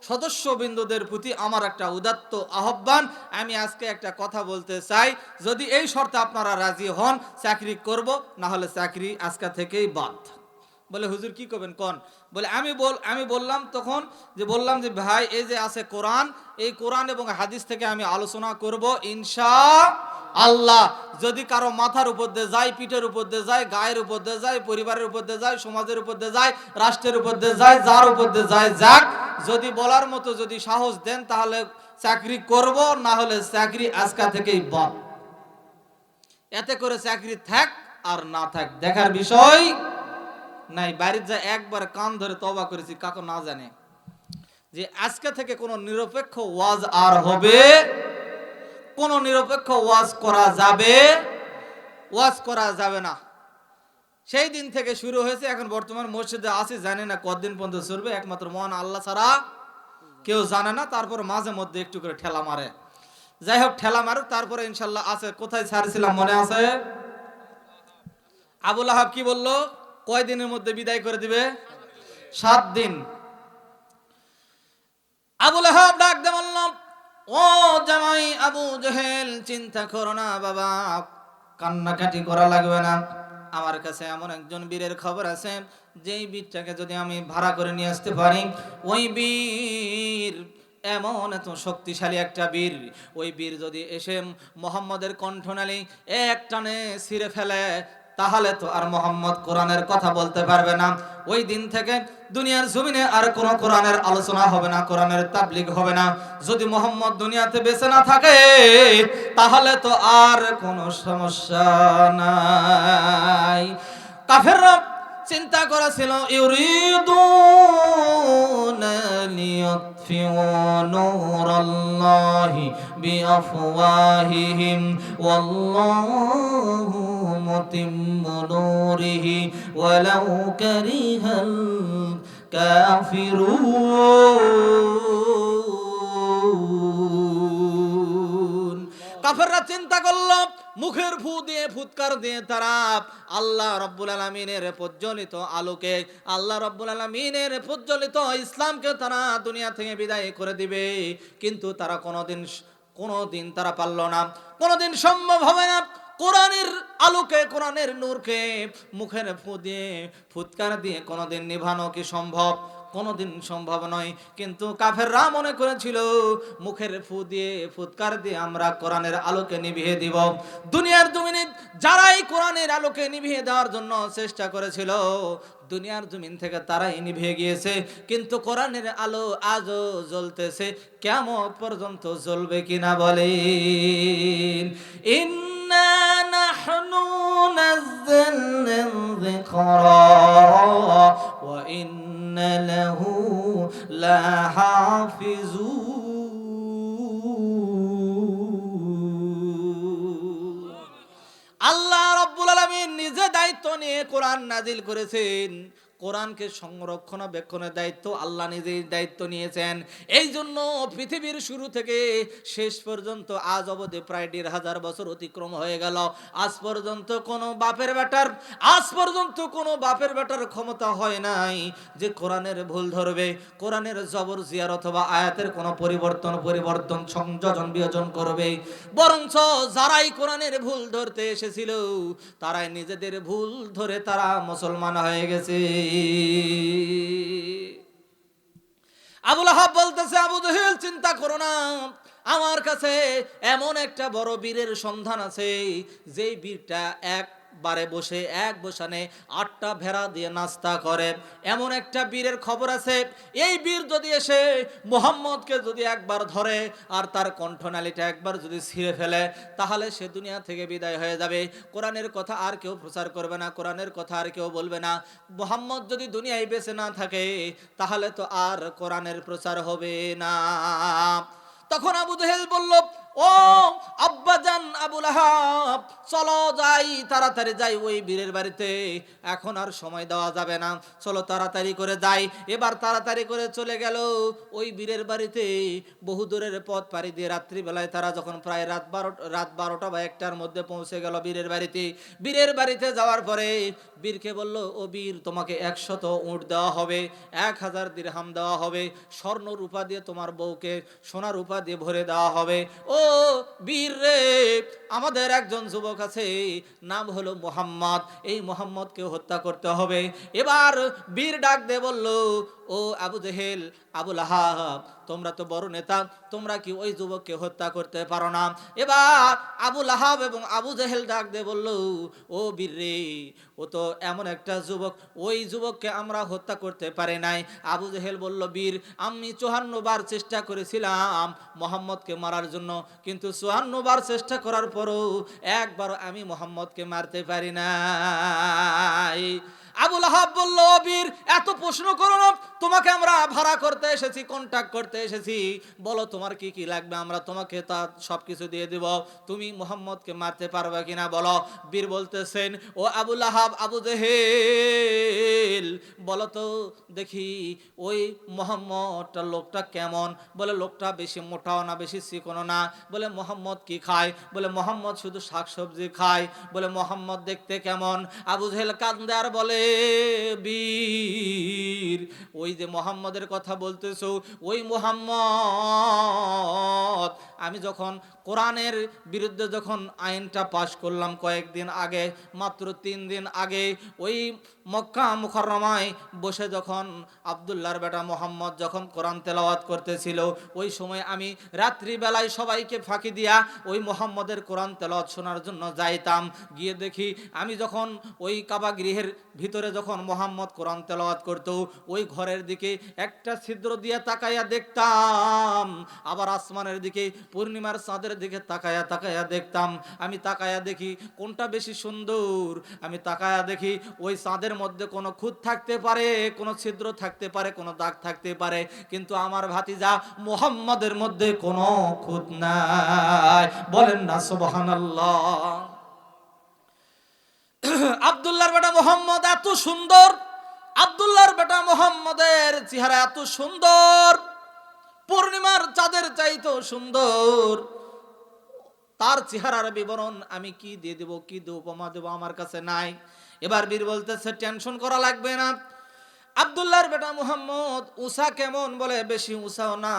সদস্যবৃন্দদের প্রতি আমার একটা উদাত্ত আহ্বান। আমি আজকে একটা কথা বলতে চাই, যদি এই শর্তে আপনারা রাজি হন, চাকরি করব, না হলে চাকরি আজকে থেকেই বাদ। বলে হুজুর কি করবেন কোন? বলে আমি বললাম তখন যে ভাই, এই যে আছে কোরআন, এই কোরআন এবং হাদিস থেকে আমি আলোচনা করব ইনশাআল্লাহ। যদি কারো মাথার উপর দিয়ে যায়, পিঠের উপর দিয়ে যায়, গায়ের উপর দিয়ে যায়, পরিবারের উপর দিয়ে যায়, সমাজের উপর দিয়ে যায়, রাষ্ট্রের উপর দিয়ে যায়, যার উপর দিয়ে যায় যাক, যদি বলার মতো যদি সাহস দেন তাহলে চাকরি করব, না হলে চাকরি আজকে থেকেই বন্ধ। এতে করে চাকরি থাক আর না থাক দেখার বিষয় নাই। বাড়ির যা একবার কান ধরে তওবা করেছি, কাকু না জানে যে আজকে থেকে কোনো নিরপেক্ষ ওয়াজ আর হবে, কোনো নিরপেক্ষ ওয়াজ করা যাবে না। সেই দিন থেকে শুরু হয়েছে। এখন বর্তমান মসজিদে আছি, জানি না কতদিন পর্যন্ত চলবে, একমাত্র মহান আল্লাহ ছাড়া কেউ জানে না। তারপর মাঝে মধ্যে একটু করে ঠেলা মারে, যাই হোক ঠেলা মারুক, তারপরে ইনশাল্লাহ আছে। কোথায় ছাড়ছিলাম মনে আছে? আবুল আহাব কি বললো? কয় দিনের মধ্যে বিদায় করে দিবে? 7 দিন। আবুল আহাব ডাক দে বলল, ও জামাই আবু জেহেল, চিন্তা করো না বাবা, কান্নাকাটি করা লাগবে না। আমার কাছে এমন একজন বীরের খবর আছে, যেই বীরটাকে যদি আমি ভাড়া করে নিয়ে আসতে পারি, ওই বীর এমন এত শক্তিশালী একটা বীর, ওই বীর যদি এসে মোহাম্মদের কণ্ঠনালী এক টানে ছিঁড়ে ফেলে, তাহলে তো আর মোহাম্মদ কোরআনের কথা বলতে পারবে না। ওই দিন থেকে দুনিয়ার জমিনে আর কোনো কোরআনের আলোচনা হবে না, কোরআনের তাবলীগ হবে না। যদি মোহাম্মদ দুনিয়াতে বেঁচে না থাকে, তাহলে তো আর কোনো সমস্যা নাই। কাফেররা চিন্তা করেছিল, ইউরিদুনা লিয়াতফিউ নূরাল্লাহি বিআফওয়াহিহিম ওয়াল্লাহু মুতিম্মু নূরিহি ওয়ালাউ কারিহাল কাফিরুন। কাফেররা চিন্তা করল, মুখের ফু দিয়ে, ফুৎকার দিয়ে তারা আল্লাহ রাব্বুল আলামিনের প্রজ্বলিত আলোকে, আল্লাহ রাব্বুল আলামিনের প্রজ্বলিত ইসলামকে তারা দুনিয়া থেকে বিদায় করে দিবে। কিন্তু তারা কোনোদিন তারা পারল না, কোনোদিন সম্ভব হবে না। কোরআনের আলোকে, কোরআনের নূরকে মুখের ফু দিয়ে, ফুৎকার দিয়ে কোনোদিন নিভানো কি সম্ভব? কোনোদিন সম্ভব নয়। কিন্তু কাফেররা মনে করেছিল, মুখের ফু দিয়ে, ফুৎকার দিয়ে আমরা কোরআনের আলোকে নিভিয়ে দিব। দুনিয়ার জমিনে যারাই কোরআনের আলোকে নিভিয়ে দেওয়ার জন্য চেষ্টা করেছিল, দুনিয়ার জমিন থেকে তারাই নিভিয়ে গিয়েছে। কিন্তু কোরআনের আলো আজও জ্বলতেছে, কিয়ামত পর্যন্ত জ্বলবে কিনা বলেন? ইন্না নাহনু নাযালনা যিকরা ওয়া ইন্না লাহু লাহাফিজুন। আল্লাহ রাব্বুল আলামিন নিজে দায়িত্ব নিয়ে কোরআন নাজিল করেছেন। কোরআনকে সংরক্ষণাবেক্ষণের দায়িত্ব আল্লাহ নিজেই দায়িত্ব নিয়েছেন। এই জন্য পৃথিবীর শুরু থেকে শেষ পর্যন্ত আজ অবধি প্রায় ১,৫০০ বছর অতিক্রম হয়ে গেল, আজ পর্যন্ত কোনো বাপের বেটার ক্ষমতা হয় নাই যে কোরআনের ভুল ধরবে, কোরআনের জবর জিয়ার অথবা আয়াতের কোনো পরিবর্তন সংযোজন বিয়োজন করবে। বরঞ্চ যারাই কোরআনের ভুল ধরতে এসেছিল, তারাই নিজেদের ভুল ধরে তারা মুসলমান হয়ে গেছে। আবুল আহাব বলতেছে, আবু জেহেল চিন্তা করো না, আমার কাছে এমন একটা বড় বীরের সন্ধান আছে, যেই বীরটা একবারে বসে এক বসানে 8টা ভেড়া দিয়ে নাস্তা করে। এমন একটা বীরের খবর আছে, এই বীর যদি এসে মুহাম্মদকে যদি একবার ধরে আর তার কণ্ঠনালীটা একবার যদি ছিঁড়ে ফেলে, তাহলে সে দুনিয়া থেকে বিদায় হয়ে যাবে। কোরআনের কথা আর কেউ প্রচার করবে না, কোরআনের কথা আর কেউ বলবে না। মুহাম্মদ যদি দুনিয়ায় বেঁচে না থাকে, তাহলে তো আর কোরআনের প্রচার হবে না। তখন আবু জেহেল বলল, ও আব্বাজান আবুল আহাব, চলো যাই, তাড়াতাড়ি যাই ওই বীরের বাড়িতে, এখন আর সময় দেওয়া যাবে না, চলো তাড়াতাড়ি করে যাই। এবার তাড়াতাড়ি করে চলে গেল ওই বীরের বাড়িতে। বহু দূরের পথ পাড়ি দিয়ে রাত্রিবেলায় তারা যখন প্রায় রাত 12টা বা 1টার মধ্যে পৌঁছে গেল বীরের বাড়িতে। বীরের বাড়িতে যাওয়ার পরে বীরকে বলল, ও বীর, তোমাকে 100 উট দেওয়া হবে, 1000 দিরহাম দেওয়া হবে, স্বর্ণ রূপা দিয়ে তোমার বউকে সোনা রূপা দিয়ে ভরে দেওয়া হবে। ও বীর রে, আমাদের একজন যুবক আছে, নাম হলো মুহাম্মদ, এই মুহাম্মদকে হত্যা করতে হবে। এবার বীর ডাক দিয়ে বলল, ও আবু জেহেল, আবুল আহাব, তোমরা তো বড় নেতা, তোমরা কি ওই যুবককে হত্যা করতে পারো না? এবার আবুল আহাব এবং আবু জেহেল ডাক দিয়ে বলল, ও বীর রে, ও তো এমন একটা যুবক, ওই যুবককে আমরা হত্যা করতে পারি নাই। আবু জেহেল বলল, বীর, আমি 54 বার চেষ্টা করেছিলাম মোহাম্মদকে মারার জন্য, কিন্তু 54 বার চেষ্টা করার পরও একবার আমি মোহাম্মদকে মারতে পারি নাই। আবুল আহাব বলল, বীর, এত প্রশ্ন করো না, তোমাকে আমরা ভাড়া করতে এসেছি, কন্ট্যাক্ট করতে এসেছি, বলো তোমার কি কি লাগবে, আমরা তোমাকে তা সবকিছু দিয়ে দিব, তুমি মুহাম্মদকে মারতে পারবে কিনা বলো। বীর বলতেছেন, ও আবুল আহাব, আবু জেহেল, বলো তো দেখি ওই মুহাম্মদটা লোকটা কেমন? বলে, লোকটা বেশি মোটাও না, বেশি চিকনও না। বলে, মুহাম্মদ কি খায়? বলে, মুহাম্মদ শুধু শাকসবজি খায়। বলে, মুহাম্মদ দেখতে কেমন? আবু জেহেল কান্দে আর বলে, বীর, ওই যে মুহাম্মদের কথা বলতেছো, ওই মুহাম্মদ, আমি যখন কোরআনের বিরুদ্ধে যখন আইনটা পাশ করলাম কয়েকদিন আগে, মাত্র 3 দিন আগে, ওই মক্কা মুকাররমায় বসে যখন আব্দুল্লাহর বেটা মুহাম্মদ যখন কোরআন তেলাওয়াত করতেছিল, ওই সময় আমি রাত্রিবেলায় সবাইকে ফাঁকি দিয়া ওই মুহাম্মদের কোরআন তেলাওয়াত শোনার জন্য যাইতাম। গিয়ে দেখি আমি যখন ওই কাবা গৃহের ভিতরে যখন মুহাম্মদ কোরআন তেলাওয়াত করত, ওই ঘরের দিকে একটা ছিদ্র দিয়ে তাকাইয়া দেখতাম, আবার আসমানের দিকে পূর্ণিমার চাঁদের দিকে তাকায়া তাকায়া দেখতাম। আমি তাকায়া দেখি কোনটা বেশি সুন্দর, আমি তাকায়া দেখি ওই চাঁদের মধ্যে কোনো খুঁত থাকতে পারে, কোনো ছিদ্র থাকতে পারে, কোনো দাগ থাকতে পারে, কিন্তু আমার ভাতিজা মুহাম্মদের মধ্যে কোনো খুঁত নাই। বলেন না সুবহানাল্লাহ। আব্দুল্লাহর বেটা মুহাম্মদ এত সুন্দর, আব্দুল্লাহর বেটা মুহাম্মদের চেহারা এত সুন্দর, পূর্ণিমার চাঁদের চাইতো সুন্দর। তার চেহারার বিবরণ আমি কি দিয়ে দেব, কি উপমা দেব, আমার কাছে নাই। এবার বীর বলতেছে, টেনশন করা লাগবে না, আব্দুল্লাহর বেটা মুহাম্মদ উসা কেমন? বলে, বেশি উসাও না,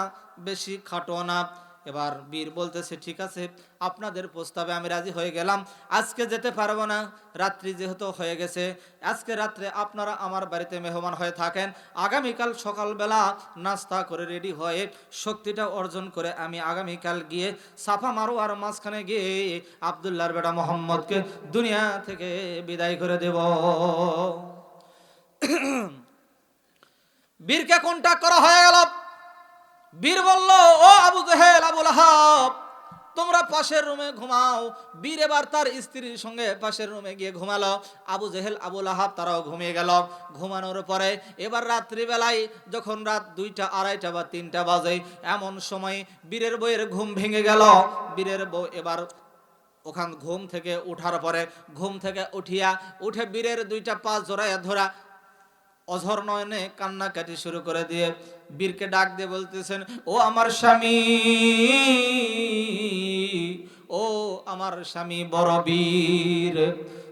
বেশি খাটো না। এবার বীর বলতেছে, ঠিক আছে, আপনাদের প্রস্তাবে আমি রাজি হয়ে গেলাম, আজকে যেতে পারবো না, রাত্রি যেহেতু হয়ে গেছে, আজকে রাত্রে আপনারা আমার বাড়িতে মেহমান হয়ে থাকেন, আগামীকাল সকালবেলা নাস্তা করে রেডি হয়ে শক্তিটা অর্জন করে আমি আগামীকাল গিয়ে সাফা মারোয়ার মাঝখানে গিয়ে আব্দুল্লাহর বেটা মুহাম্মদকে দুনিয়া থেকে বিদায় করে দেব। বীরকে কন্টাক্ট করা হয়ে গেল। বীর বলল, ও আবু জেহেল, আবুল আহাব, তোমরা পাশের রুমে ঘুমাও। বীর এবার তার স্ত্রীর সঙ্গে পাশের রুমে গিয়ে ঘুমালো। আবু জেহেল, আবুল আহাব তারাও ঘুমিয়ে গেল। ঘুমানোর পরে এবার রাত্রিবেলায় যখন রাত 2টা, 2:30 বা 3টা বাজে, এমন সময় বীরের বউয়ের ঘুম ভেঙে গেল। বীরের বউ এবার ওখান ঘুম থেকে উঠার পরে, ঘুম থেকে উঠে বীরের 2টা পা জড়াইয়া ধরা অঝর নয়নে কান্নাকাটি শুরু করে দিয়ে বীরকে ডাক দিয়ে বলতেছেন, ও আমার স্বামী, ও আমার স্বামী বড় বীর,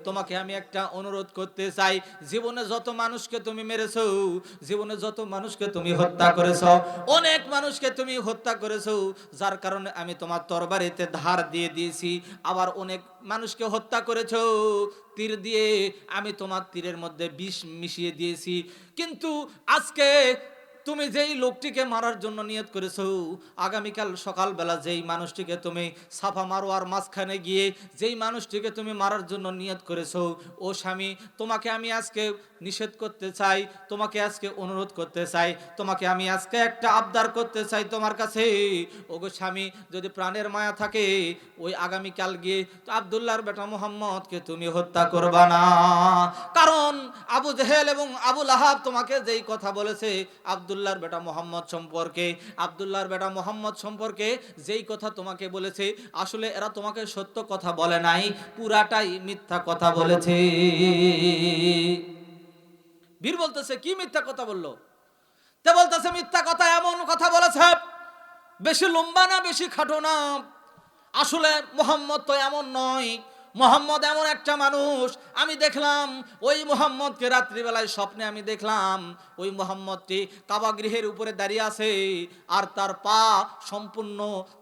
তোমাকে আমি একটা অনুরোধ করতে চাই। জীবনে যত মানুষকে তুমি মেরেছো, জীবনে যত মানুষকে তুমি হত্যা করেছো, অনেক মানুষকে তুমি হত্যা করেছো, যার কারণে আমি তোমার তরবারিতে ধার দিয়ে দিয়েছি। আবার অনেক মানুষকে হত্যা করেছো তীর দিয়ে, আমি তোমার তীরের মধ্যে বিষ মিশিয়ে দিয়েছি। কিন্তু আজকে তুমি যেই লোকটিকে মারার জন্য নিয়ত করেছো, আগামীকাল সকালবেলা যেই মানুষটিকে তুমি সাফা মারোয়ার মাঝখানে গিয়ে যেই মানুষটিকে তুমি মারার জন্য নিয়ত করেছো, ও স্বামী, তোমাকে আমি আজকে নিষেধ করতে চাই, তোমাকে আজকে অনুরোধ করতে চাই, তোমাকে আমি আজকে একটা আবদার করতে চাই তোমার কাছে। ওগো স্বামী, যদি প্রাণের মায়া থাকে, ওই আগামীকাল গিয়ে আব্দুল্লাহর বেটা মুহাম্মদকে তুমি হত্যা করবা না। কারণ আবু জেহেল এবং আবুল আহাব তোমাকে যেই কথা বলেছে, আব্দুল্লাহ আব্দুল্লাহর বেটা মুহাম্মদ সম্পর্কে, আব্দুল্লাহর বেটা মুহাম্মদ সম্পর্কে যেই কথা তোমাকে বলেছে, আসলে এরা তোমাকে সত্য কথা বলে নাই, পুরাটাই মিথ্যা কথা বলেছে। বীর বলতেছে কি মিথ্যা কথা বললো? তে বলতেছে মিথ্যা কথা এমন কথা বলেছে, বেশি লম্বা না বেশি খাটো না, আসলে মুহাম্মদ তো এমন নয়, মুহাম্মদ এমন একটা মানুষ, আমি দেখলাম ওই মুহাম্মদকে রাত্রিবেলায় স্বপ্নে আমি দেখলাম ওই মুহাম্মদটি কাবা গৃহের উপরে দাঁড়িয়ে আছে, আর তার পা সম্পূর্ণ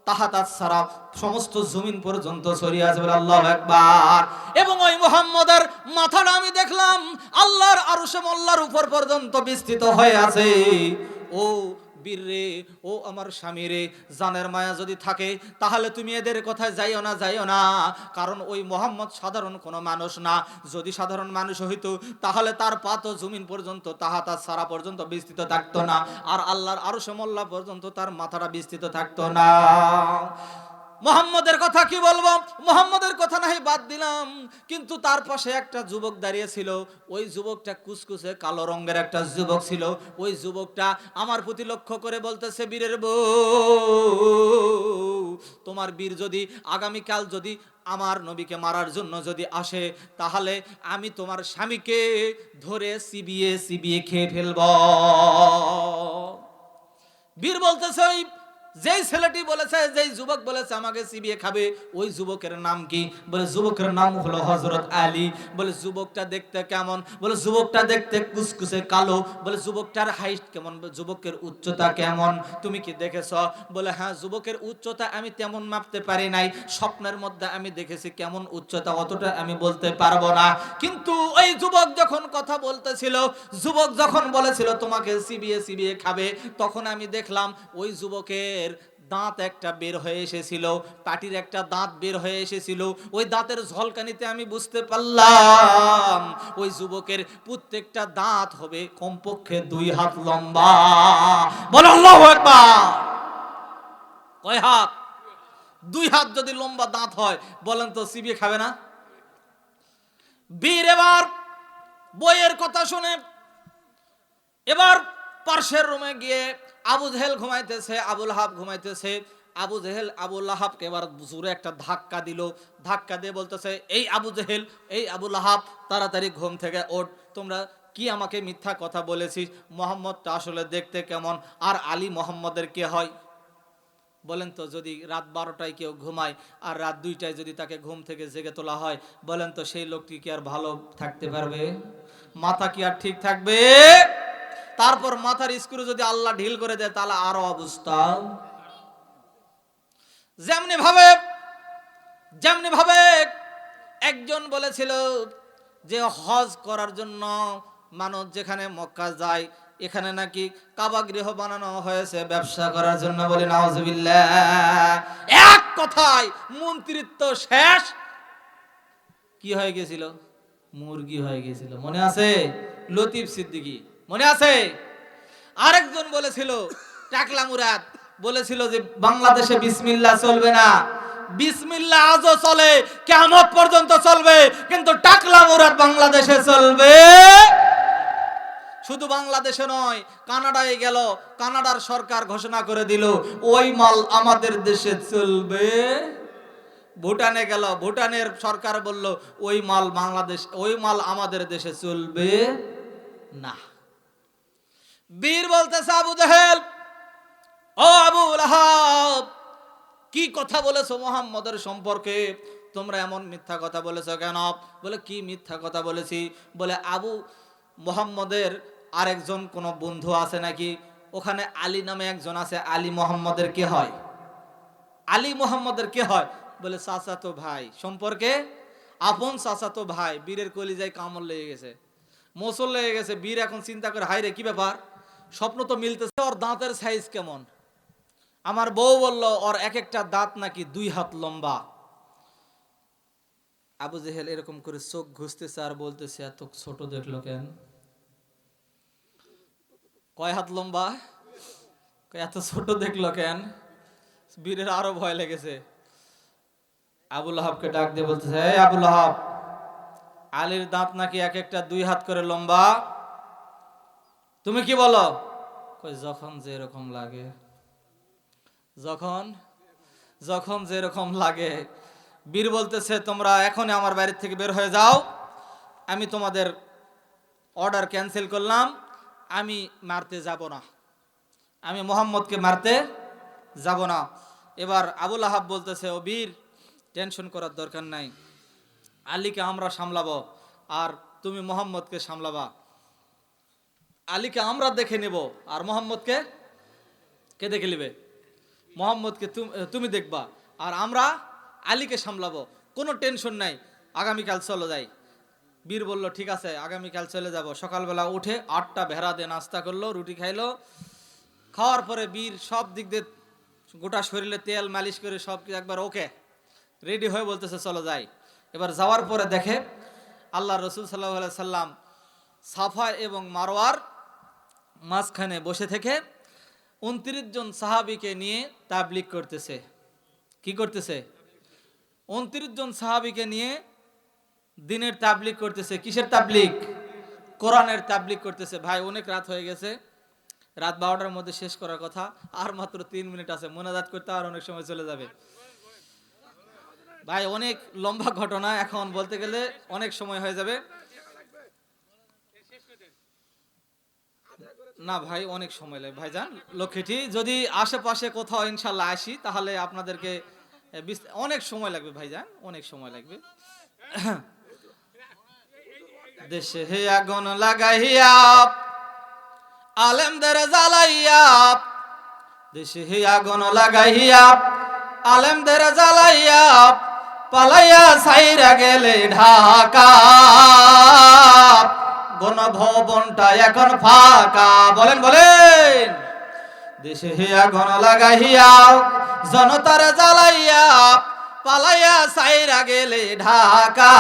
তাহাতাত সারা সমস্ত জমিন পর্যন্ত ছড়িয়ে আছে, বলে আল্লাহু আকবার। এবং ওই মুহাম্মদের মাথাটা আমি দেখলাম আল্লাহর আরশে মোল্লার উপর পর্যন্ত বিস্তৃত হয়ে আছে। ও বীর রে, ও আমার স্বামী রে, জানের মায়া যদি থাকে তাহলে তুমি এদের কথায় যাইও না, যাইও না, কারণ ওই মুহাম্মদ সাধারণ কোনো মানুষ না। যদি সাধারণ মানুষ হইতো তাহলে তার পা তো জমিন পর্যন্ত তাহাতাত সারা পর্যন্ত বিস্তৃত থাকতো না, আর আল্লাহর আরশে মোল্লা পর্যন্ত তার মাথাটা বিস্তৃত থাকতো না। মুহাম্মদের কথা কি বলবো, মুহাম্মদের কথা নাই বাদ দিলাম, কিন্তু তার পাশে একটা যুবক দাঁড়িয়ে ছিল, ওই যুবকটা কুচকুচে কালো রঙের একটা যুবক ছিল। ওই যুবকটা আমার প্রতি লক্ষ্য করে বলতেছে, বীরের বউ, তোমার বীর যদি আগামীকাল যদি আমার নবীকে মারার জন্য যদি আসে, তাহলে আমি তোমার স্বামীকে ধরে চিবিয়ে চিবিয়ে খেয়ে ফেলব। বীর বলতেছে, ওই যেই ছেলেটি বলেছে, যেই যুবক বলেছে আমাকে চিবিয়ে খাবে, ওই যুবকের নাম কি? বলে যুবকের নাম হলো হযরত আলী। বলে যুবকটা দেখতে কেমন? বলে যুবকটা দেখতে কুচকুচে কালো। বলে যুবকটার হাইট কেমন? যুবকের উচ্চতা কেমন? তুমি কি দেখেছ? বলে হ্যাঁ, যুবকের উচ্চতা আমি তেমন মাপতে পারি নাই, স্বপ্নের মধ্যে আমি দেখেছি, কেমন উচ্চতা অতটা আমি বলতে পারবো না। কিন্তু ওই যুবক যখন কথা বলতেছিল, যুবক যখন বলেছিল তোমাকে চিবিয়ে চিবিয়ে খাবে, তখন আমি দেখলাম ওই যুবকের দাঁত একটা বের হয়ে এসেছিল, পাটির একটা দাঁত বের হয়ে এসেছিল। ওই দাঁতের ঝলকানিতে আমি বুঝতে পারলাম ওই যুবকের প্রত্যেকটা দাঁত হবে কমপক্ষে 2 হাত লম্বা। বলো আল্লাহু আকবার। কয় হাত? 2 হাত যদি লম্বা দাঁত হয়, বলেন তো চিবিয়ে খাবে না? বীর এবার বইয়ের কথা শুনে এবার পার্শ্বের রুমে গিয়ে আবু জেহেল ঘুমাইতেছে, আবু লাহাব ঘুমাইতেছে। আবু জেহেল আবু লাহাবকে এবার জোরে একটা ধাক্কা দিল, ধাক্কা দিয়ে বলতেছে, এই আবু জেহেল, এই আবু লাহাব, তাড়াতাড়ি ঘুম থেকে ওঠ। তোমরা কি আমাকে মিথ্যা কথা বলেছিস? মোহাম্মদটা আসলে দেখতে কেমন, আর আলী মোহাম্মদের কে হয়? বলেন তো, যদি রাত 12টায় কেউ ঘুমায় আর রাত 2টায় যদি তাকে ঘুম থেকে জেগে তোলা হয়, বলেন তো সেই লোকটি কি আর ভালো থাকতে পারবে? মাথা কি আর ঠিক থাকবে? তারপর মাথার স্ক্রু যদি আল্লাহ ঢিল করে দেয়, তাহলে আরো অবস্থা। যেমনি ভাবে একজন বলেছিল যে হজ করার জন্য মানুষ যেখানে মক্কা যায়, এখানে নাকি কাবা গৃহ বানানো হয়েছে ব্যবসা করার জন্য। বলে নাউজুবিল্লাহ। এক কথায় মন্ত্রিত্ব শেষ। কি হয়ে গেছিল? মুরগি হয়ে গেছিল। মনে আছে? লতিফ সিদ্দিকী, মনে আছে? আরেকজন বলেছিল, টাকলা মুরাদ বলেছিল যে বাংলাদেশে বিসমিল্লাহ চলবে না। বিসমিল্লাহ আজও চলে, কিয়ামত পর্যন্ত চলবে, কিন্তু টাকলা মুরাদ বাংলাদেশে চলবে। শুধু বাংলাদেশে নয়, কানাডায় গেল, কানাডার সরকার ঘোষণা করে দিল ওই মাল আমাদের দেশে চলবে। ভুটানে গেল, ভুটানের সরকার বলল ওই মাল বাংলাদেশ, ওই মাল আমাদের দেশে চলবে না। বীর বলতেছে, আবু জেহেল, ও আবু লাহাব, কি কথা বলেছো মুহাম্মদের সম্পর্কে? তোমরা এমন মিথ্যা কথা বলেছো কেন? বলে কি মিথ্যা কথা বলেছি? বলে আবু মুহাম্মদের আরেকজন কোন বন্ধু আছে নাকি? ওখানে আলী নামে একজন আছে। আলী মুহাম্মদের কে হয়? আলী মুহাম্মদের কে হয়? বলে চাচাতো ভাই সম্পর্কে, আপন চাচাতো ভাই। বীরের কলিজায় কামড় লেগে গেছে, মোচড় লেগে গেছে। বীর এখন চিন্তা করে, হায় রে কি ব্যাপার, স্বপ্ন তো মিলতেছে। ওর দাঁতের সাইজ কেমন? আমার বউ বলল ওর এক একটা দাঁত নাকি 2 হাত লম্বা। আবু জেহেল এরকম করে চোখ ঘুষতেছে আর বলতেছে, এত ছোট দেখলো কেন? কয় হাত লম্বা? এত ছোট দেখলো কেন? বীরের আরো ভয় লেগেছে। আবু লাহাবকে ডাক দিয়ে বলতেছে, এই আবু লাহাব, আলীর দাঁত নাকি এক একটা 2 হাত করে লম্বা, তুমি কি বলো? কই যখন যেরকম লাগে, যখন যখন যেরকম লাগে। বীর বলতেছে তোমরা এখনই আমার বাড়ি থেকে বের হয়ে যাও, আমি তোমাদের অর্ডার ক্যান্সেল করলাম, আমি মারতে যাব না, আমি মোহাম্মদকে মারতে যাব না। এবার আবুল আহাব বলতেছে ও বীর টেনশন করার দরকার নাই, আলীকে আমরা সামলাবো আর তুমি মোহাম্মদকে সামলাবা, আলীকে আমরা দেখে নেব আর মোহাম্মদকে কে দেখে নেবে? মোহাম্মদকে তুমি দেখবা আর আমরা আলীকে সামলাবো, কোনো টেনশন নাই, আগামীকাল চলো যাই। বীর বলল ঠিক আছে আগামীকাল চলে যাব। সকালবেলা উঠে 8টা ভেড়া দিয়ে নাস্তা করলো, রুটি খাইলো। খাওয়ার পরে বীর সব দিক দিয়ে গোটা শরীরে তেল মালিশ করে সব একবার ওকে রেডি হয়ে বলতেছে চলো যাই। এবার যাওয়ার পরে দেখে আল্লাহ রসুল সাল্লাল্লাহু আলাইহি সাল্লাম সাফা এবং মারওয়ার মাঝখানে বসে থেকে 29 জন সাহাবীকে নিয়ে তাবলিগ করতেছে। কি করতেছে? 29 জন সাহাবীকে নিয়ে দিনের তাবলিগ করতেছে। কিসের তাবলিগ? কোরআনের তাবলিগ করতেছে। ভাই অনেক রাত হয়ে গেছে, রাত 12টার মধ্যে শেষ করার কথা, আর মাত্র 3 মিনিট আছে, মোনাজাত করতে আর অনেক সময় চলে যাবে। ভাই অনেক লম্বা ঘটনা, এখন বলতে গেলে অনেক সময় হয়ে যাবে। না ভাই অনেক সময় লাগবে ভাইজান। লক্ষ্মীটি যদি আশেপাশে কোথাও ইনশাল্লাহ আসি তাহলে আপনাদেরকে অনেক সময় লাগবে ভাইজান, অনেক সময় লাগবে। দেশে হে আগুন লাগাইয়া আলেমদের জ্বালাইয়া, দেশে হে আগুন লাগাইয়া আলেমদের জ্বালাইয়া, পালাইয়া সাইরা গেলে ঢাকা, গণভবনটা এখন ফাঁকা। বলেন বলেন। দেশে হে আগুন লাগাইয়া জনতার জ্বালাইয়া, পালাইয়া সাইরা গেলে ঢাকা,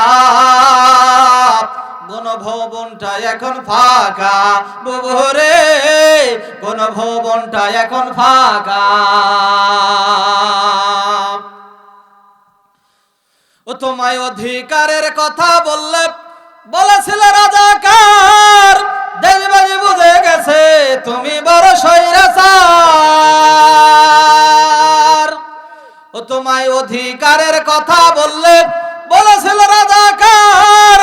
গণভবনটা এখন ফাঁকা। বুবুরে গণভবনটা এখন ফাঁকা। ও তোমায় অধিকারের কথা বললে বলেছিল রাজাকার, দেশবাসী বুঝে গেছে তুমি বড় স্বৈরাচার। ও তোমায় অধিকারের কথা বললে বলেছিল রাজাকার,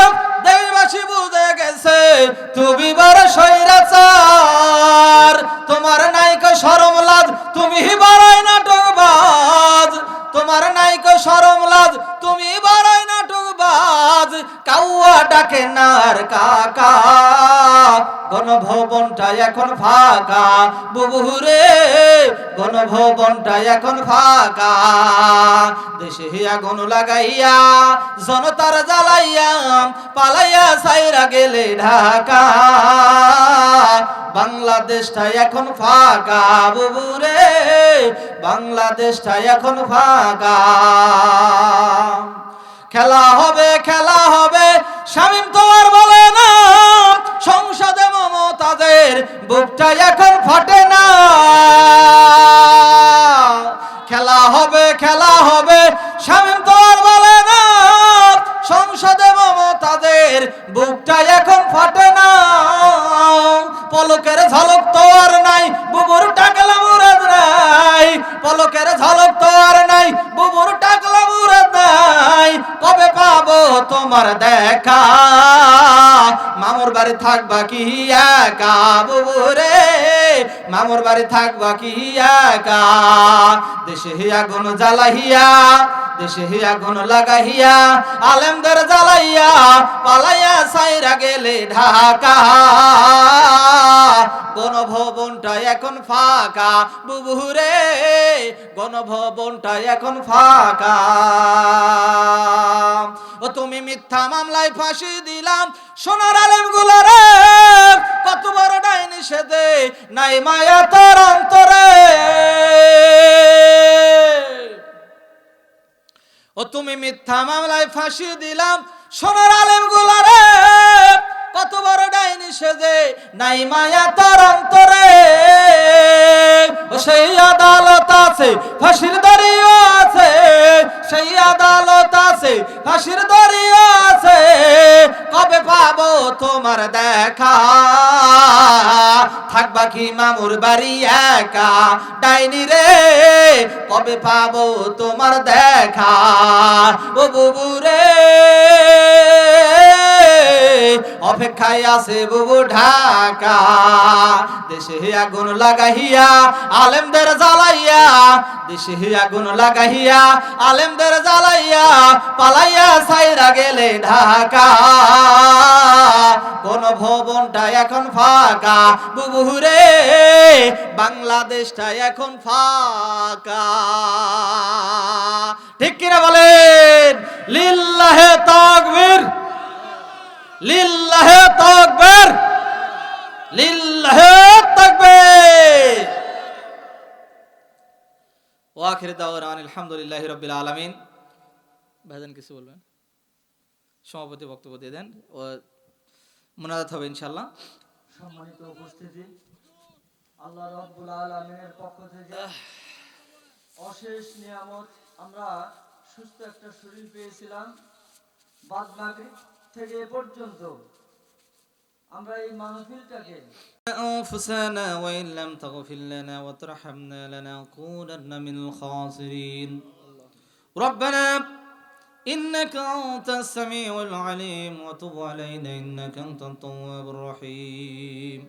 দেশবাসী বুঝে গেছে তুমি বড় স্বৈরাচার। তোমার নাইকো শরম লাজ, তুমি বড়ই নাটকবাজ। তোমার নাইকো শরম লাজ, তুমি বড়ই নাটকবাজ। কাউয়া ডাকে নার কাকা, গণভবনটা এখন ফাঁকা। বুবুরে গণভবনটা এখন ফাঁকা। দেশে আগুন লাগাইয়া জনতার জ্বালাইয়া, পালাইয়া সাইরা গেলে ঢাকা, বাংলাদেশটা এখন ফাঁকা। বুবুরে বাংলাদেশটা এখন ফাঁকা। খেলা হবে খেলা হবে শামীম তো আর বলে না, সংসদে মমতাজের বুকটা এখন ফাটে না। খেলা হবে শামীম তো আর বলে না, সংসদে মমতাজের বুকটা এখন ফাটে না। পলকের ঝলক তো আর নাই, বুবুর টাকলা মুরাদ নাই। পলকের ঝলক তো আর নাই, বুবুর টাকলা মুরাদ নাই। কবে পাবো তোমার দেখা, মামুর বাড়ি থাকবা কি একা। বুবুরে মামুর বাড়ি থাকবা কি একা। দেশে আগুন জ্বালাইয়া, দেশে আগুন লাগাইয়া আলেমদের জ্বালাইয়া, পালাইয়া সাইরা গেলে ঢাকা, গণভবনটা এখন ফাঁকা। বুবুরে গণভবনটা এখন ফাঁকা। ও তুমি মিথ্যা মামলায় ফাঁসি দিলাম সোনার আলেম গুলারে, কত বড় ডাইনি সেদে নাই মায়া তোর অন্তরে। ও তুমি মিথ্যা মামলায় ফাঁসি দিলাম সোনার আলেম গুলারে, কত বড় ডাইনি সেজে নাই মায়া তোর অন্তরে। ও সেই আদালত আছে ফাঁসির দড়িও আছে, সেই আদালত আছে ফাঁসির দড়িও আছে। কবে পাবো তোমার দেখা, থাকবা কি মামুর বাড়ি একা, ডাইনি রে কবে পাবো তোমার দেখা, ও বুবু রে অপেক্ষায় আছে বুবু ঢাকা। দেশে আগুন লাগাইয়া আলেমদের জ্বালাইয়া, দেশে আগুন লাগাইয়া আলেমদের জ্বালাইয়া, পালাইয়া সাইরা গেলে ঢাকা, কোন ভবনটা এখন ফাঁকা, বুবু রে বাংলাদেশটা এখন ফাঁকা। ঠিক কিনা বলেন? লিল্লাহে তাকবীর, লিল্লাহে তাকবীর, লিল্লাহে তাকবীর। ওয়া আখির দাওয়ানা আলহামদুলিল্লাহি রাব্বিল আলামিন। ভাইজান কিছু বলবেন? সভাপতি বক্তব্য দিয়ে দেন, ও মুনাজাত হবে ইনশাআল্লাহ। সম্মানিত উপস্থিতি, আল্লাহ রাব্বুল আলামিনের পক্ষ থেকে অশেষ নিয়ামত। আমরা সুস্থ একটা শরীর পেয়েছিলাম, বাদ মাগরিব থেকে এ পর্যন্ত আমরা এই মাহফিলটাকে أنفسنا وإن لم تغفر لنا وترحمنا لنكونن من الخاسرين. ربنا إنك أنت السميع العليم وتب علينا إنك أنت التواب الرحيم.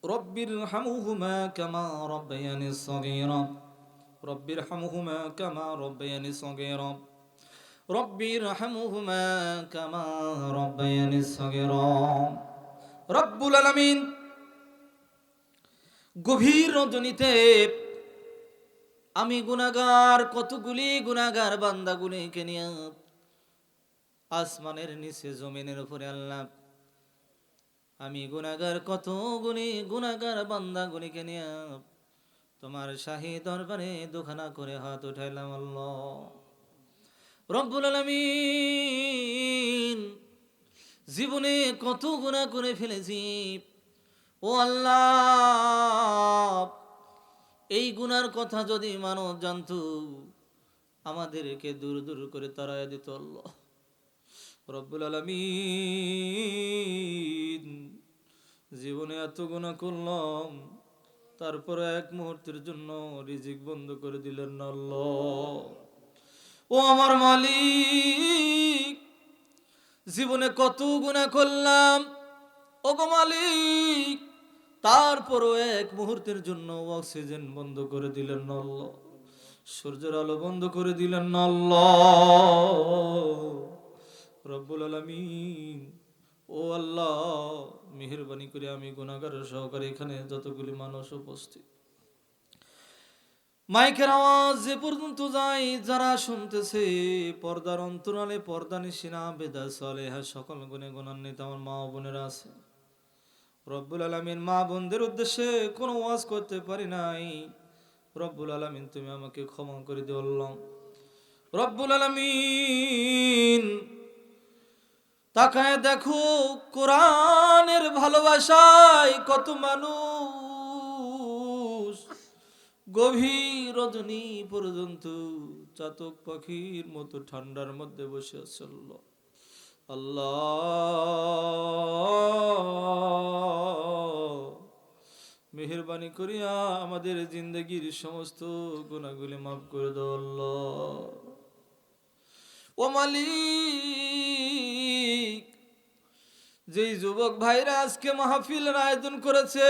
رب ارحمهما كما ربياني صغيرا، رب ارحمهما كما ربياني صغيرا، رب ارحمهما كما ربياني صغيرا. رب العالمين গভীর রজনীতে আমি গুনাহগার, কতগুলি গুনাহগার বান্দাগুলিকে নিয়ে আসমানের নিচে জমিনের উপরে আল্লাহ, আমি গুনাহগার কতগুলি গুনাহগার বান্দাগুলিকে নিয়ে তোমার শাহী দরবারে দুখানা করে হাত উঠাইলাম আল্লাহ রব্বুল আলামিন। জীবনে কত গুনাহ করে ফেলেছি ও আল্লাহ, এই গুনার কথা যদি মানুষ জানতো আমাদেরকে দূর দূর করে তাড়াইয়া দিত আল্লাহ রব্বুল আলামিন। জীবনে এত গুনাহ করলাম, তারপরে এক মুহূর্তের জন্য রিজিক বন্ধ করে দিলেন না আল্লাহ। ও আমার মালিক, জীবনে কত গুনাহ করলাম ও গো মালিক, তারপরও এক মুহূর্তের জন্য অক্সিজেন বন্ধ করে দিলেন না আল্লাহ, সূর্যের আলো বন্ধ করে দিলেন না আল্লাহ রব্বুল আলামিন। ও আল্লাহ, মেহেরবানি করে আমি গুনাহগার সহকারে এখানে যতগুলি মানুষ উপস্থিত, মাইকের আওয়াজ যে পর্যন্ত যায়, যারা শুনতেছে পর্দার অন্তরালে, পর্দা নিশিনা বেদা সালেহা সকল গুণে গুণান্বিত আমার মা বোনেরা আছে রব্বুল আলামিন। মা বোনদের উদ্দেশ্যে কোনো ওয়াজ করতে পারি নাই, রব্বুল আলামিন তুমি আমাকে ক্ষমা করে দিও আল্লাহ রব্বুল আলামিন। তাকায় দেখো কোরআনের ভালোবাসায় কত মানুষ গভীর রজনী পর্যন্ত চাতক পাখির মতো ঠান্ডার মধ্যে বসে আছে আল্লাহ। আল্লাহ মেহেরবানি করিয়া আমাদের জিন্দগির সমস্ত গুনাহগুলি মাফ করে দাও আল্লাহ। ও মালিক, যেই যুবক ভাইরা আজকে মাহফিলের আয়োজন করেছে,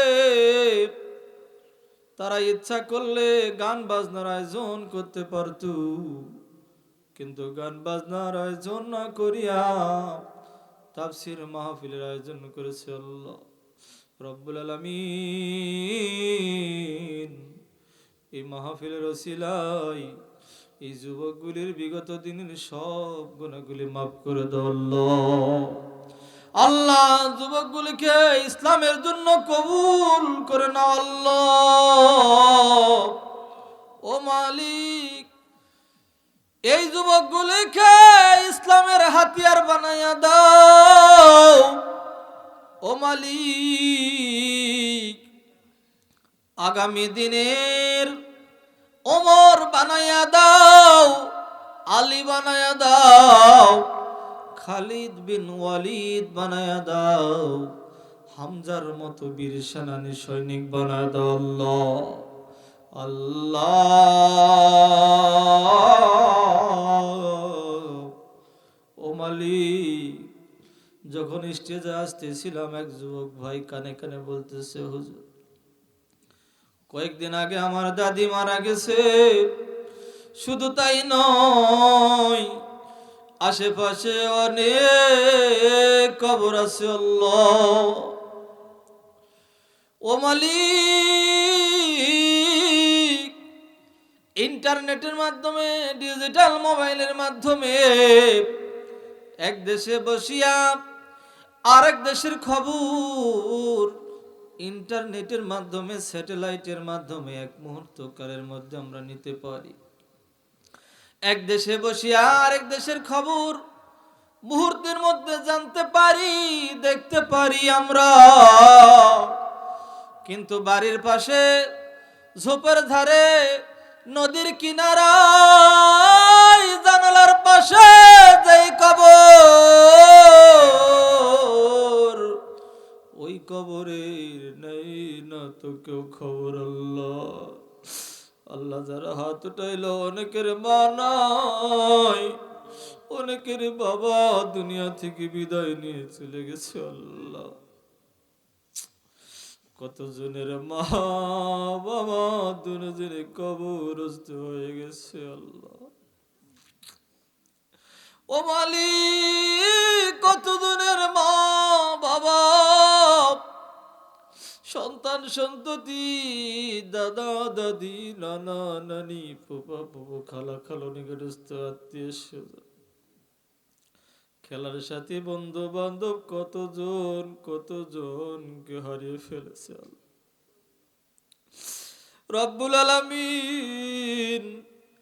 তারা ইচ্ছা করলে গান বাজনার আয়োজন করতে পারত, কিন্তু গান বাজনার আয়োজন না করিয়া তাফসীর মাহফিলের আয়োজন করেছে আল্লাহ রব্বুল আলামিন। এই মাহফিলের ওসিলায় এই যুবকগুলির বিগত দিনের সব গুনাহগুলি মাফ করে দাও আল্লাহ। আল্লাহ যুবকগুলিকে ইসলামের জন্য কবুল করে নাও আল্লাহ। ও মালিক, এই যুবকগুলিকে ইসলামের হাতিয়ার বানাইয়া দাও ও মালিক। আগামী দিনের ওমর বানাইয়া দাও, আলী বানাইয়া দাও, খালিদ বিন ওয়ালিদ বানায়া দাও, হামজার মতো বীর সেনানী সৈনিক বানায়া দাও আল্লাহ। আল্লাহ ও মালিক, যখন স্টেজে আসতেছিলাম এক যুবক ভাই কানে কানে বলতেছে, হুজুর কয়েকদিন আগে আমার দাদি মারা গেছে, শুধু তাই নয় আশেপাশে অনেক কবর আছে আল্লাহ। ও মালিক, ইন্টারনেটের মাধ্যমে, ডিজিটাল মোবাইলের মাধ্যমে এক দেশে বসিয়া আরেক দেশের খবর ইন্টারনেটের মাধ্যমে, স্যাটেলাইটের মাধ্যমে এক মুহূর্তকালের মধ্যে আমরা নিতে পারি। এক দেশে বসিয়া আরেক দেশের খবর মুহূর্তের মধ্যে জানতে পারি, দেখতে পারি আমরা। কিন্তু বাড়ির পাশে ঝোপের ধারে নদীর কিনারায় জানালার পাশে যেই কবর, ওই কবরের নেই না তো কেউ খবর আল্লাহ। আল্লাহ যারা হাত উঠাইল, অনেকের মা নাই, অনেকের বাবা দুনিয়া থেকে বিদায় নিয়ে চলে গেছে আল্লাহ। কতজনের মা বাবা দুজনে কবরস্থ হয়ে গেছে আল্লাহ। ও মালিক, কতজনের মা বাবা, সন্তান সন্ততি, দাদা দাদি, নানা নানি, ফুফা ফুফু, খালা খালো, নিকটস্থ আত্মীয় স্বজন, খেলার সাথী, বন্ধু বান্ধব, কতজনকে হারিয়ে ফেলেছে আল্লাহ। রব্বুল আলামিন,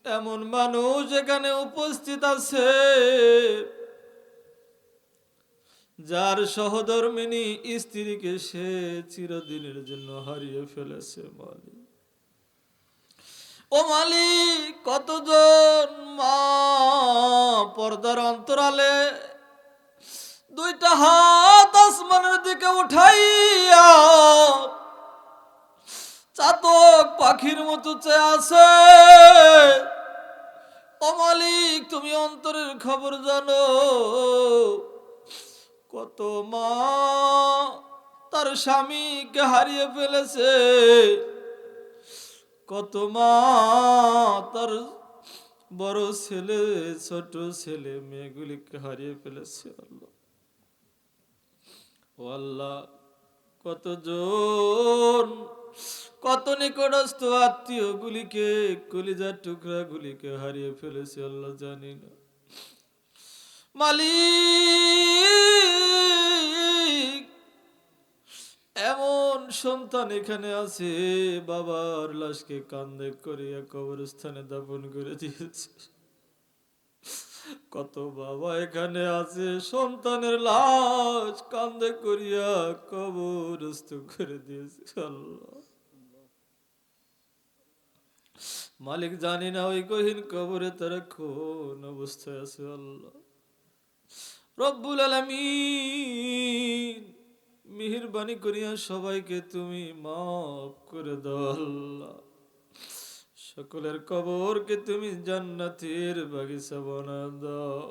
এমন মানুষ এখানে উপস্থিত আছে যার সহধর্মিনী স্ত্রীকে সে চিরদিনের জন্য হারিয়ে ফেলেছে মালিক। ও মালিক, কতজন মা পর্দার অন্তরালে দুইটা হাত আসমানের দিকে উঠাইয়া চাতক পাখির মতো চেয়ে আছে। ও মালিক, তুমি অন্তরের খবর জানো। কত মা তার স্বামীকে হারিয়ে ফেলেছে, কত মা তার বড় ছেলে, ছোট ছেলে মেয়েগুলিকে হারিয়ে ফেলেছে আল্লাহ। ও আল্লাহ, কতজন, কত নিকটস্থ আত্মীয় গুলিকে, কলিজার টুকরা গুলিকে হারিয়ে ফেলেছে আল্লাহ জানি না। মালিক, এমন সন্তান এখানে আছে বাবার লাশকে কাঁধে করিয়া কবরস্থানে দাফন করে দিয়েছে। কত বাবা এখানে আছে সন্তানের লাশ কাঁধে করিয়া কবরস্থ করে দিয়েছে আল্লাহ। মালিক, জানি না ওই গহীন কবরে তারা কোন অবস্থায় আছে আল্লাহ। রব্বুল আলামিন, মেহেরবানি করিয়া সবাইকে তুমি মাফ করে দাও আল্লাহ। সকলের কবরকে তুমি জান্নাতের বাগিচা বানাও দাও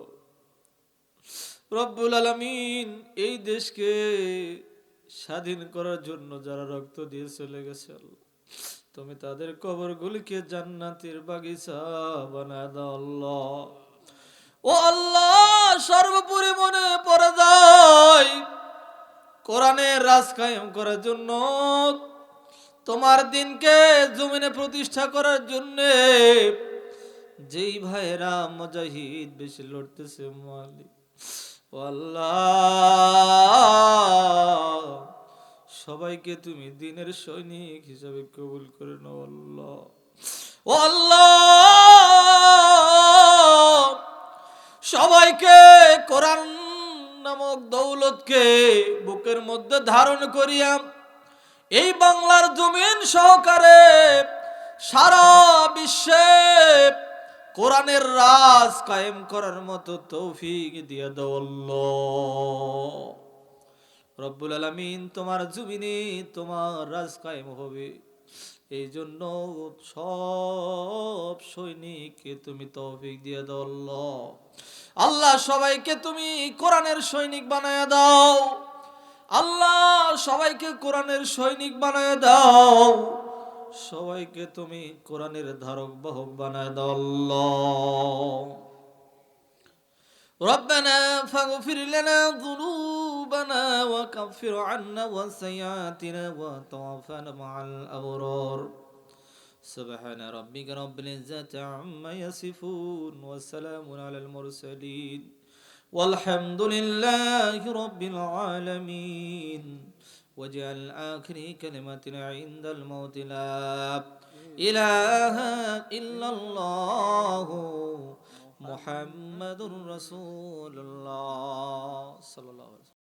রব্বুল আলামিন। এই দেশকে স্বাধীন করার জন্য যারা রক্ত দিয়ে চলে গেছে আল্লাহ, তুমি তাদের কবরগুলিকে জান্নাতের বাগিচা বানায় দাও আল্লাহ। ও আল্লাহ, সর্বোপরি মনে পড়ে যায় কোরআনের রাজ কায়েম করার জন্য, তোমার দিনকে জমিনে প্রতিষ্ঠা করার জন্য যেই ভাইয়েরা মুজাহিদ বেশি লড়তেছে মালিক, ও আল্লাহ, সবাইকে তুমি দিনের সৈনিক হিসাবে কবুল করে নাও আল্লাহ। ও আল্লাহ, সবাইকে কোরআন নামক দৌলতকে বুকের মধ্যে ধারণ করিয়া এই বাংলার জমিন সহকারে সারা বিশ্বে কোরআনের রাজ কায়েম করার মতো তৌফিক দিয়ে দাও আল্লাহ। রব্বুল আলামিন, তোমার জমিনে তোমার রাজ কায়েম হবে, এই জন্য সব সৈনিককে তুমি তৌফিক দিয়ে দাও আল্লাহ। আল্লাহ, সবাইকে তুমি কোরআনের সৈনিক বানায় দাও আল্লাহ, সবাইকে কোরআনের সৈনিক বানায় দাও, সবাইকে তুমি কোরআনের ধারক বাহক বানায় দাও আল্লাহ। ربنا فاغفر لنا ذنوبنا وكفر عنا وسيئاتنا وتوفنا مع الأبرار سبحان ربك رب العزة عما يصفون وسلام على المرسلين والحمد لله رب العالمين واجعل آخر كلمة عند الموت لا إله إلا الله محمد رسول الله صلى الله عليه وسلم